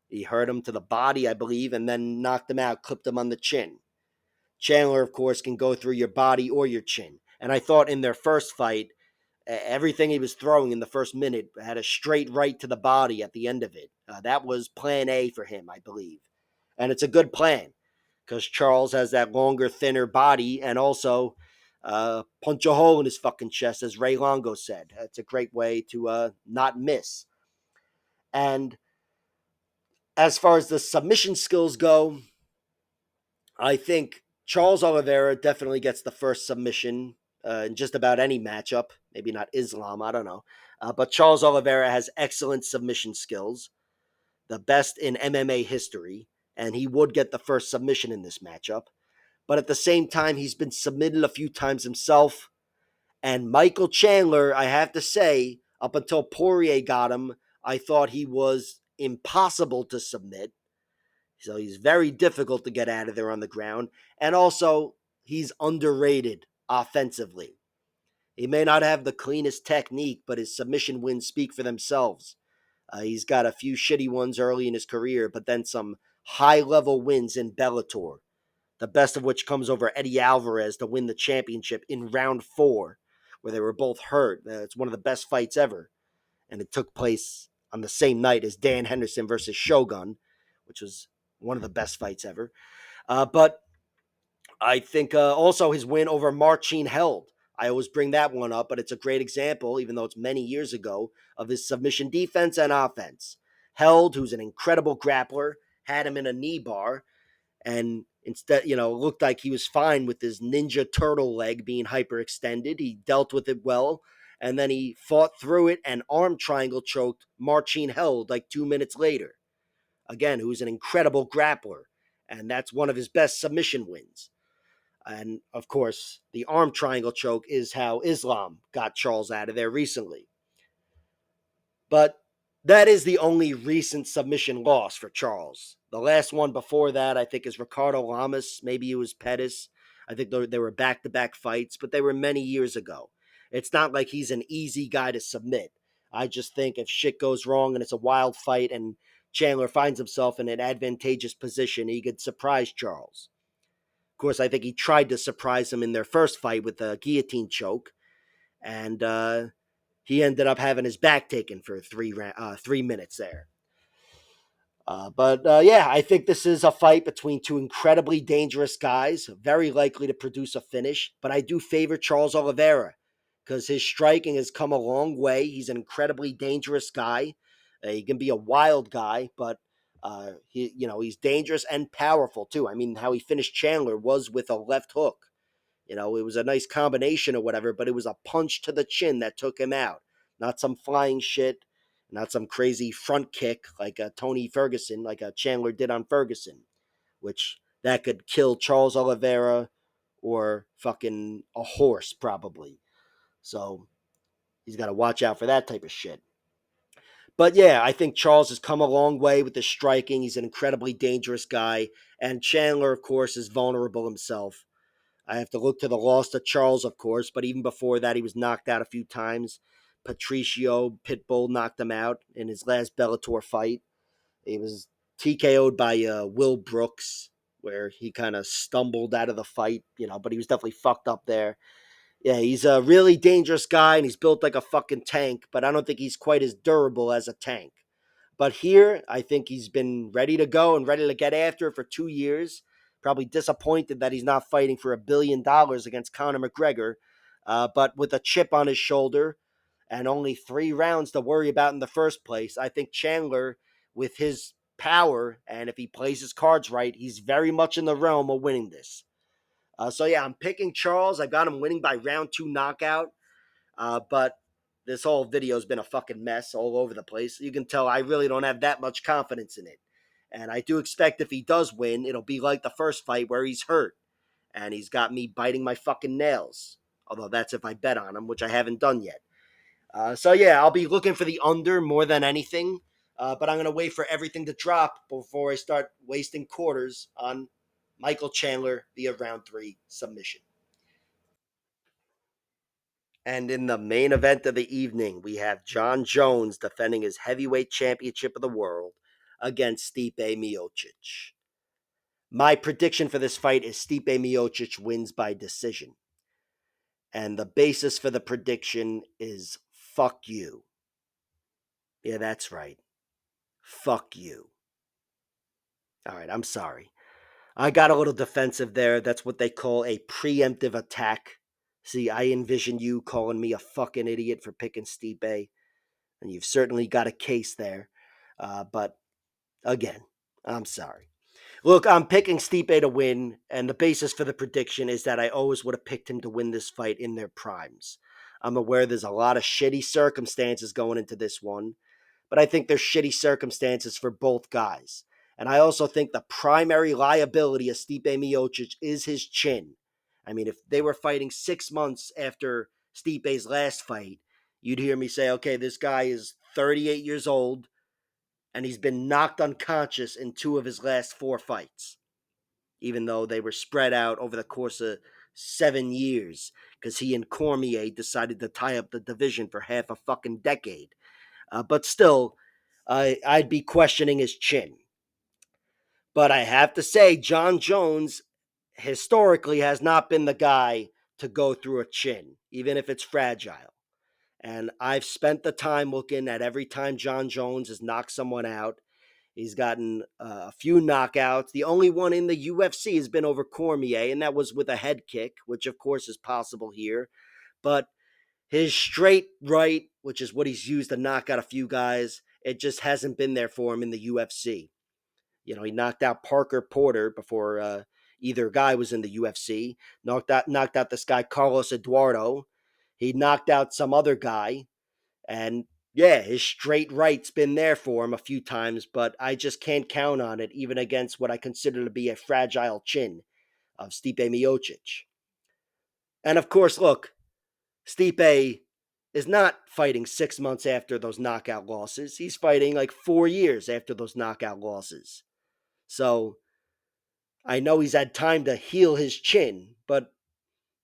He hurt him to the body, I believe, and then knocked him out, clipped him on the chin. Chandler, of course, can go through your body or your chin. And I thought in their first fight, everything he was throwing in the first minute had a straight right to the body at the end of it. That was plan A for him, I believe. And it's a good plan because Charles has that longer, thinner body and also punch a hole in his fucking chest, as Ray Longo said. It's a great way to not miss. And as far as the submission skills go, I think Charles Oliveira definitely gets the first submission in just about any matchup. Maybe not Islam, I don't know. But Charles Oliveira has excellent submission skills, the best in MMA history, and he would get the first submission in this matchup. But at the same time, he's been submitted a few times himself. And Michael Chandler, I have to say, up until Poirier got him, I thought he was impossible to submit. So he's very difficult to get out of there on the ground. And also, he's underrated offensively. He may not have the cleanest technique, but his submission wins speak for themselves. He's got a few shitty ones early in his career, but then some high-level wins in Bellator, the best of which comes over Eddie Alvarez to win the championship in round 4, where they were both hurt. It's one of the best fights ever. And it took place on the same night as Dan Henderson versus Shogun, which was one of the best fights ever. But I think also his win over Marcin Held. I always bring that one up, but it's a great example, even though it's many years ago, of his submission defense and offense. Held, who's an incredible grappler, had him in a knee bar, and instead, looked like he was fine with his ninja turtle leg being hyperextended. He dealt with it well, and then he fought through it and arm triangle choked Marcin Held like 2 minutes later. Again, who's an incredible grappler, and that's one of his best submission wins. And of course, the arm triangle choke is how Islam got Charles out of there recently. But that is the only recent submission loss for Charles. The last one before that, I think, is Ricardo Lamas. Maybe it was Pettis. I think they were back-to-back fights, but they were many years ago. It's not like he's an easy guy to submit. I just think if shit goes wrong and it's a wild fight and Chandler finds himself in an advantageous position, he could surprise Charles. Of course, I think he tried to surprise him in their first fight with the guillotine choke, and he ended up having his back taken for 3 minutes there. But I think this is a fight between two incredibly dangerous guys, very likely to produce a finish. But I do favor Charles Oliveira because his striking has come a long way. He's an incredibly dangerous guy. He can be a wild guy, but he's dangerous and powerful too. I mean, how he finished Chandler was with a left hook. It was a nice combination or whatever, but it was a punch to the chin that took him out. Not some flying shit, not some crazy front kick like a Tony Ferguson, like a Chandler did on Ferguson, which that could kill Charles Oliveira or fucking a horse probably. So he's got to watch out for that type of shit. But yeah, I think Charles has come a long way with the striking. He's an incredibly dangerous guy. And Chandler, of course, is vulnerable himself. I have to look to the loss to Charles, of course, but even before that, he was knocked out a few times. Patricio Pitbull knocked him out in his last Bellator fight. He was TKO'd by Will Brooks where he kind of stumbled out of the fight, but he was definitely fucked up there. Yeah, he's a really dangerous guy and he's built like a fucking tank, but I don't think he's quite as durable as a tank. But here, I think he's been ready to go and ready to get after it for 2 years. Probably disappointed that he's not fighting for $1 billion against Conor McGregor, but with a chip on his shoulder and only 3 rounds to worry about in the first place, I think Chandler, with his power and if he plays his cards right, he's very much in the realm of winning this. So yeah, I'm picking Charles. I got him winning by round 2 knockout. But this whole video's been a fucking mess all over the place. You can tell I really don't have that much confidence in it. And I do expect if he does win, it'll be like the first fight where he's hurt and he's got me biting my fucking nails. Although that's if I bet on him, which I haven't done yet. So yeah, I'll be looking for the under more than anything. But I'm going to wait for everything to drop before I start wasting quarters on Michael Chandler via round 3 submission. And in the main event of the evening, we have Jon Jones defending his heavyweight championship of the world against Stipe Miocic. My prediction for this fight is Stipe Miocic wins by decision. And the basis for the prediction is fuck you. Yeah, that's right. Fuck you. All right, I'm sorry. I got a little defensive there. That's what they call a preemptive attack. See, I envision you calling me a fucking idiot for picking Stipe, and you've certainly got a case there. But again, I'm sorry. Look, I'm picking Stipe to win, and the basis for the prediction is that I always would have picked him to win this fight in their primes. I'm aware there's a lot of shitty circumstances going into this one, but I think there's shitty circumstances for both guys. And I also think the primary liability of Stipe Miocic is his chin. I mean, if they were fighting 6 months after Stipe's last fight, you'd hear me say, okay, this guy is 38 years old and he's been knocked unconscious in 2 of his last 4 fights, even though they were spread out over the course of 7 years because he and Cormier decided to tie up the division for half a fucking decade. But still, I'd be questioning his chin. But I have to say, Jon Jones historically has not been the guy to go through a chin, even if it's fragile. And I've spent the time looking at every time Jon Jones has knocked someone out. He's gotten a few knockouts. The only one in the UFC has been over Cormier, and that was with a head kick, which of course is possible here. But his straight right, which is what he's used to knock out a few guys, it just hasn't been there for him in the UFC. He knocked out Parker Porter before either guy was in the UFC. Knocked out this guy Carlos Eduardo. He knocked out some other guy, and yeah, his straight right's been there for him a few times, but I just can't count on it, even against what I consider to be a fragile chin of Stipe Miocic. And of course, look, Stipe is not fighting 6 months after those knockout losses. He's fighting like 4 years after those knockout losses. So I know he's had time to heal his chin, but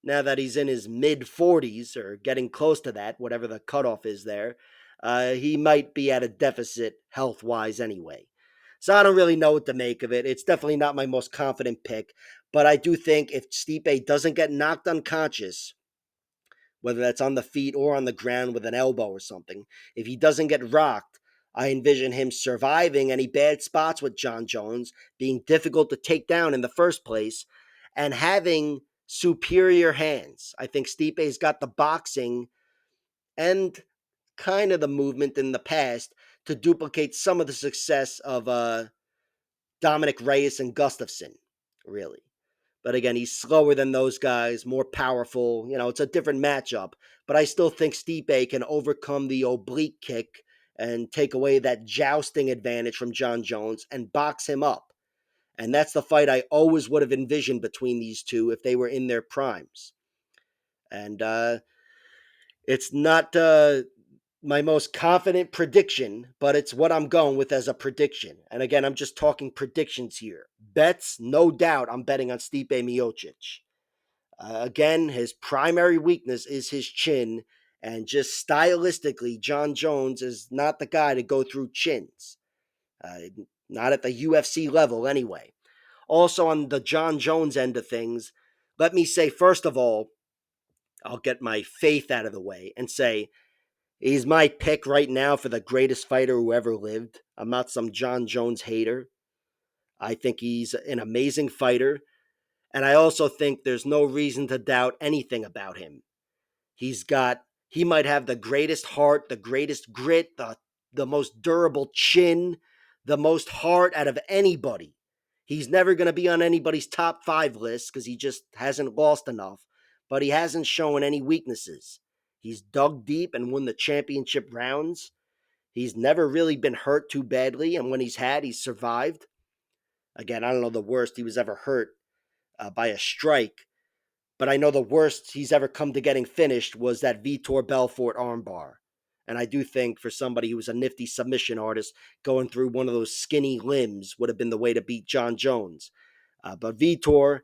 now that he's in his mid 40s or getting close to that, whatever the cutoff is there, he might be at a deficit health wise anyway. So I don't really know what to make of it. It's definitely not my most confident pick, but I do think if Stipe doesn't get knocked unconscious, whether that's on the feet or on the ground with an elbow or something, if he doesn't get rocked, I envision him surviving any bad spots with Jon Jones, being difficult to take down in the first place, and having superior hands. I think Stipe's got the boxing and kind of the movement in the past to duplicate some of the success of Dominic Reyes and Gustafsson, really. But again, he's slower than those guys, more powerful. It's a different matchup. But I still think Stipe can overcome the oblique kick and take away that jousting advantage from Jon Jones and box him up. And that's the fight I always would have envisioned between these two if they were in their primes. And it's not my most confident prediction, but it's what I'm going with as a prediction. And again, I'm just talking predictions here. Bets, no doubt, I'm betting on Stipe Miocic. Again, his primary weakness is his chin, and just stylistically, Jon Jones is not the guy to go through chins. Not at the UFC level, anyway. Also, on the John Jones end of things, let me say, first of all, I'll get my faith out of the way and say he's my pick right now for the greatest fighter who ever lived. I'm not some John Jones hater. I think he's an amazing fighter. And I also think there's no reason to doubt anything about him. He's got, he might have the greatest heart, the greatest grit, the most durable chin, the most heart out of anybody. He's never going to be on anybody's top 5 list because he just hasn't lost enough, but he hasn't shown any weaknesses. He's dug deep and won the championship rounds. He's never really been hurt too badly, and when he's survived. Again, I don't know the worst he was ever hurt by a strike, but I know the worst he's ever come to getting finished was that Vitor Belfort armbar. And I do think for somebody who was a nifty submission artist, going through one of those skinny limbs would have been the way to beat John Jones. But Vitor,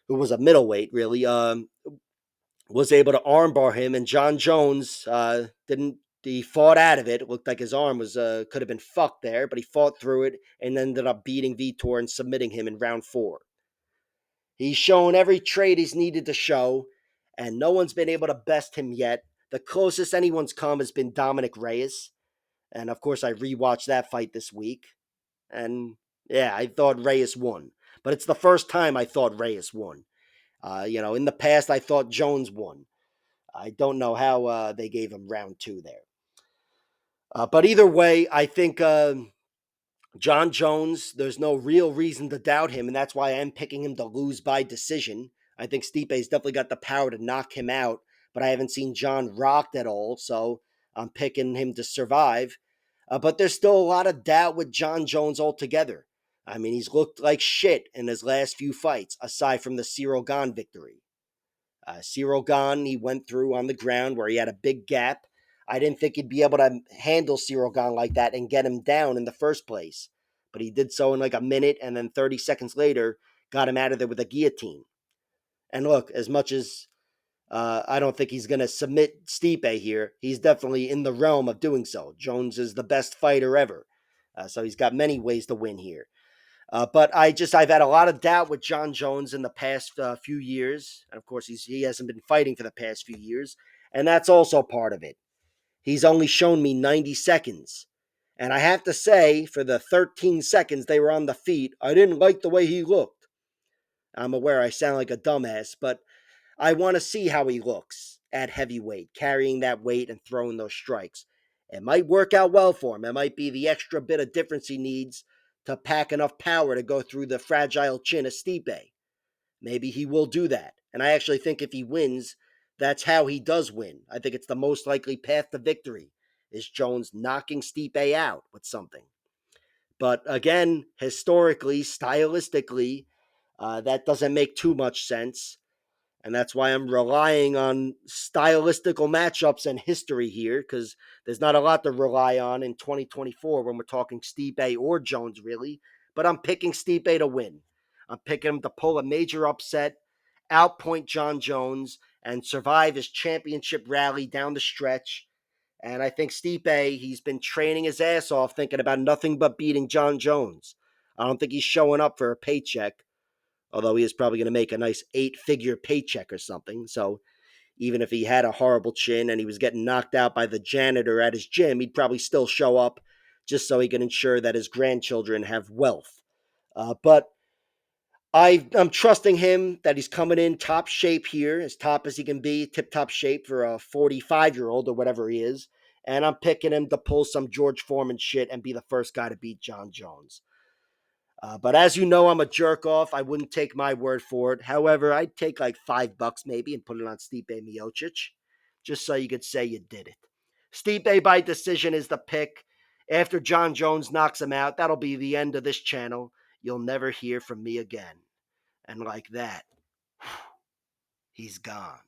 who was a middleweight, really, was able to armbar him, and John Jones didn't. He fought out of it. It looked like his arm was could have been fucked there, but he fought through it and ended up beating Vitor and submitting him in round 4. He's shown every trait he's needed to show, and no one's been able to best him yet. The closest anyone's come has been Dominic Reyes. And of course, I rewatched that fight this week. And yeah, I thought Reyes won. But it's the first time I thought Reyes won. In the past, I thought Jones won. I don't know how they gave him round 2 there. But either way, I think John Jones, there's no real reason to doubt him, and that's why I'm picking him to lose by decision. I think Stipe's definitely got the power to knock him out, but I haven't seen John rocked at all, so I'm picking him to survive. But there's still a lot of doubt with John Jones altogether. I mean, he's looked like shit in his last few fights, aside from the Cyril Gane victory. Cyril Gane, he went through on the ground where he had a big gap. I didn't think he'd be able to handle Cyril Gane like that and get him down in the first place. But he did so in like a minute, and then 30 seconds later, got him out of there with a guillotine. And look, as much as I don't think he's going to submit Stipe here, he's definitely in the realm of doing so. Jones is the best fighter ever. So he's got many ways to win here. But I've had a lot of doubt with John Jones in the past few years. And of course, he hasn't been fighting for the past few years. And that's also part of it. He's only shown me 90 seconds. And I have to say, for the 13 seconds they were on the feet, I didn't like the way he looked. I'm aware I sound like a dumbass, but I want to see how he looks at heavyweight, carrying that weight and throwing those strikes. It might work out well for him. It might be the extra bit of difference he needs to pack enough power to go through the fragile chin of Stipe. Maybe he will do that. And I actually think if he wins, that's how he does win. I think it's the most likely path to victory is Jones knocking Stipe out with something. But again, historically, stylistically, that doesn't make too much sense. And that's why I'm relying on stylistical matchups and history here, because there's not a lot to rely on in 2024 when we're talking Stipe or Jones, really. But I'm picking Stipe to win. I'm picking him to pull a major upset, outpoint John Jones, and survive his championship rally down the stretch. And I think Stipe, he's been training his ass off thinking about nothing but beating John Jones. I don't think he's showing up for a paycheck, although he is probably going to make a nice 8-figure paycheck or something. So even if he had a horrible chin and he was getting knocked out by the janitor at his gym, he'd probably still show up just so he can ensure that his grandchildren have wealth. But I'm trusting him that he's coming in top shape here, as top as he can be, tip-top shape for a 45-year-old or whatever he is. And I'm picking him to pull some George Foreman shit and be the first guy to beat John Jones. But as you know, I'm a jerk off. I wouldn't take my word for it. However, I'd take like $5 maybe and put it on Stipe Miocic, just so you could say you did it. Stipe by decision is the pick. After John Jones knocks him out, that'll be the end of this channel. You'll never hear from me again. And like that, he's gone.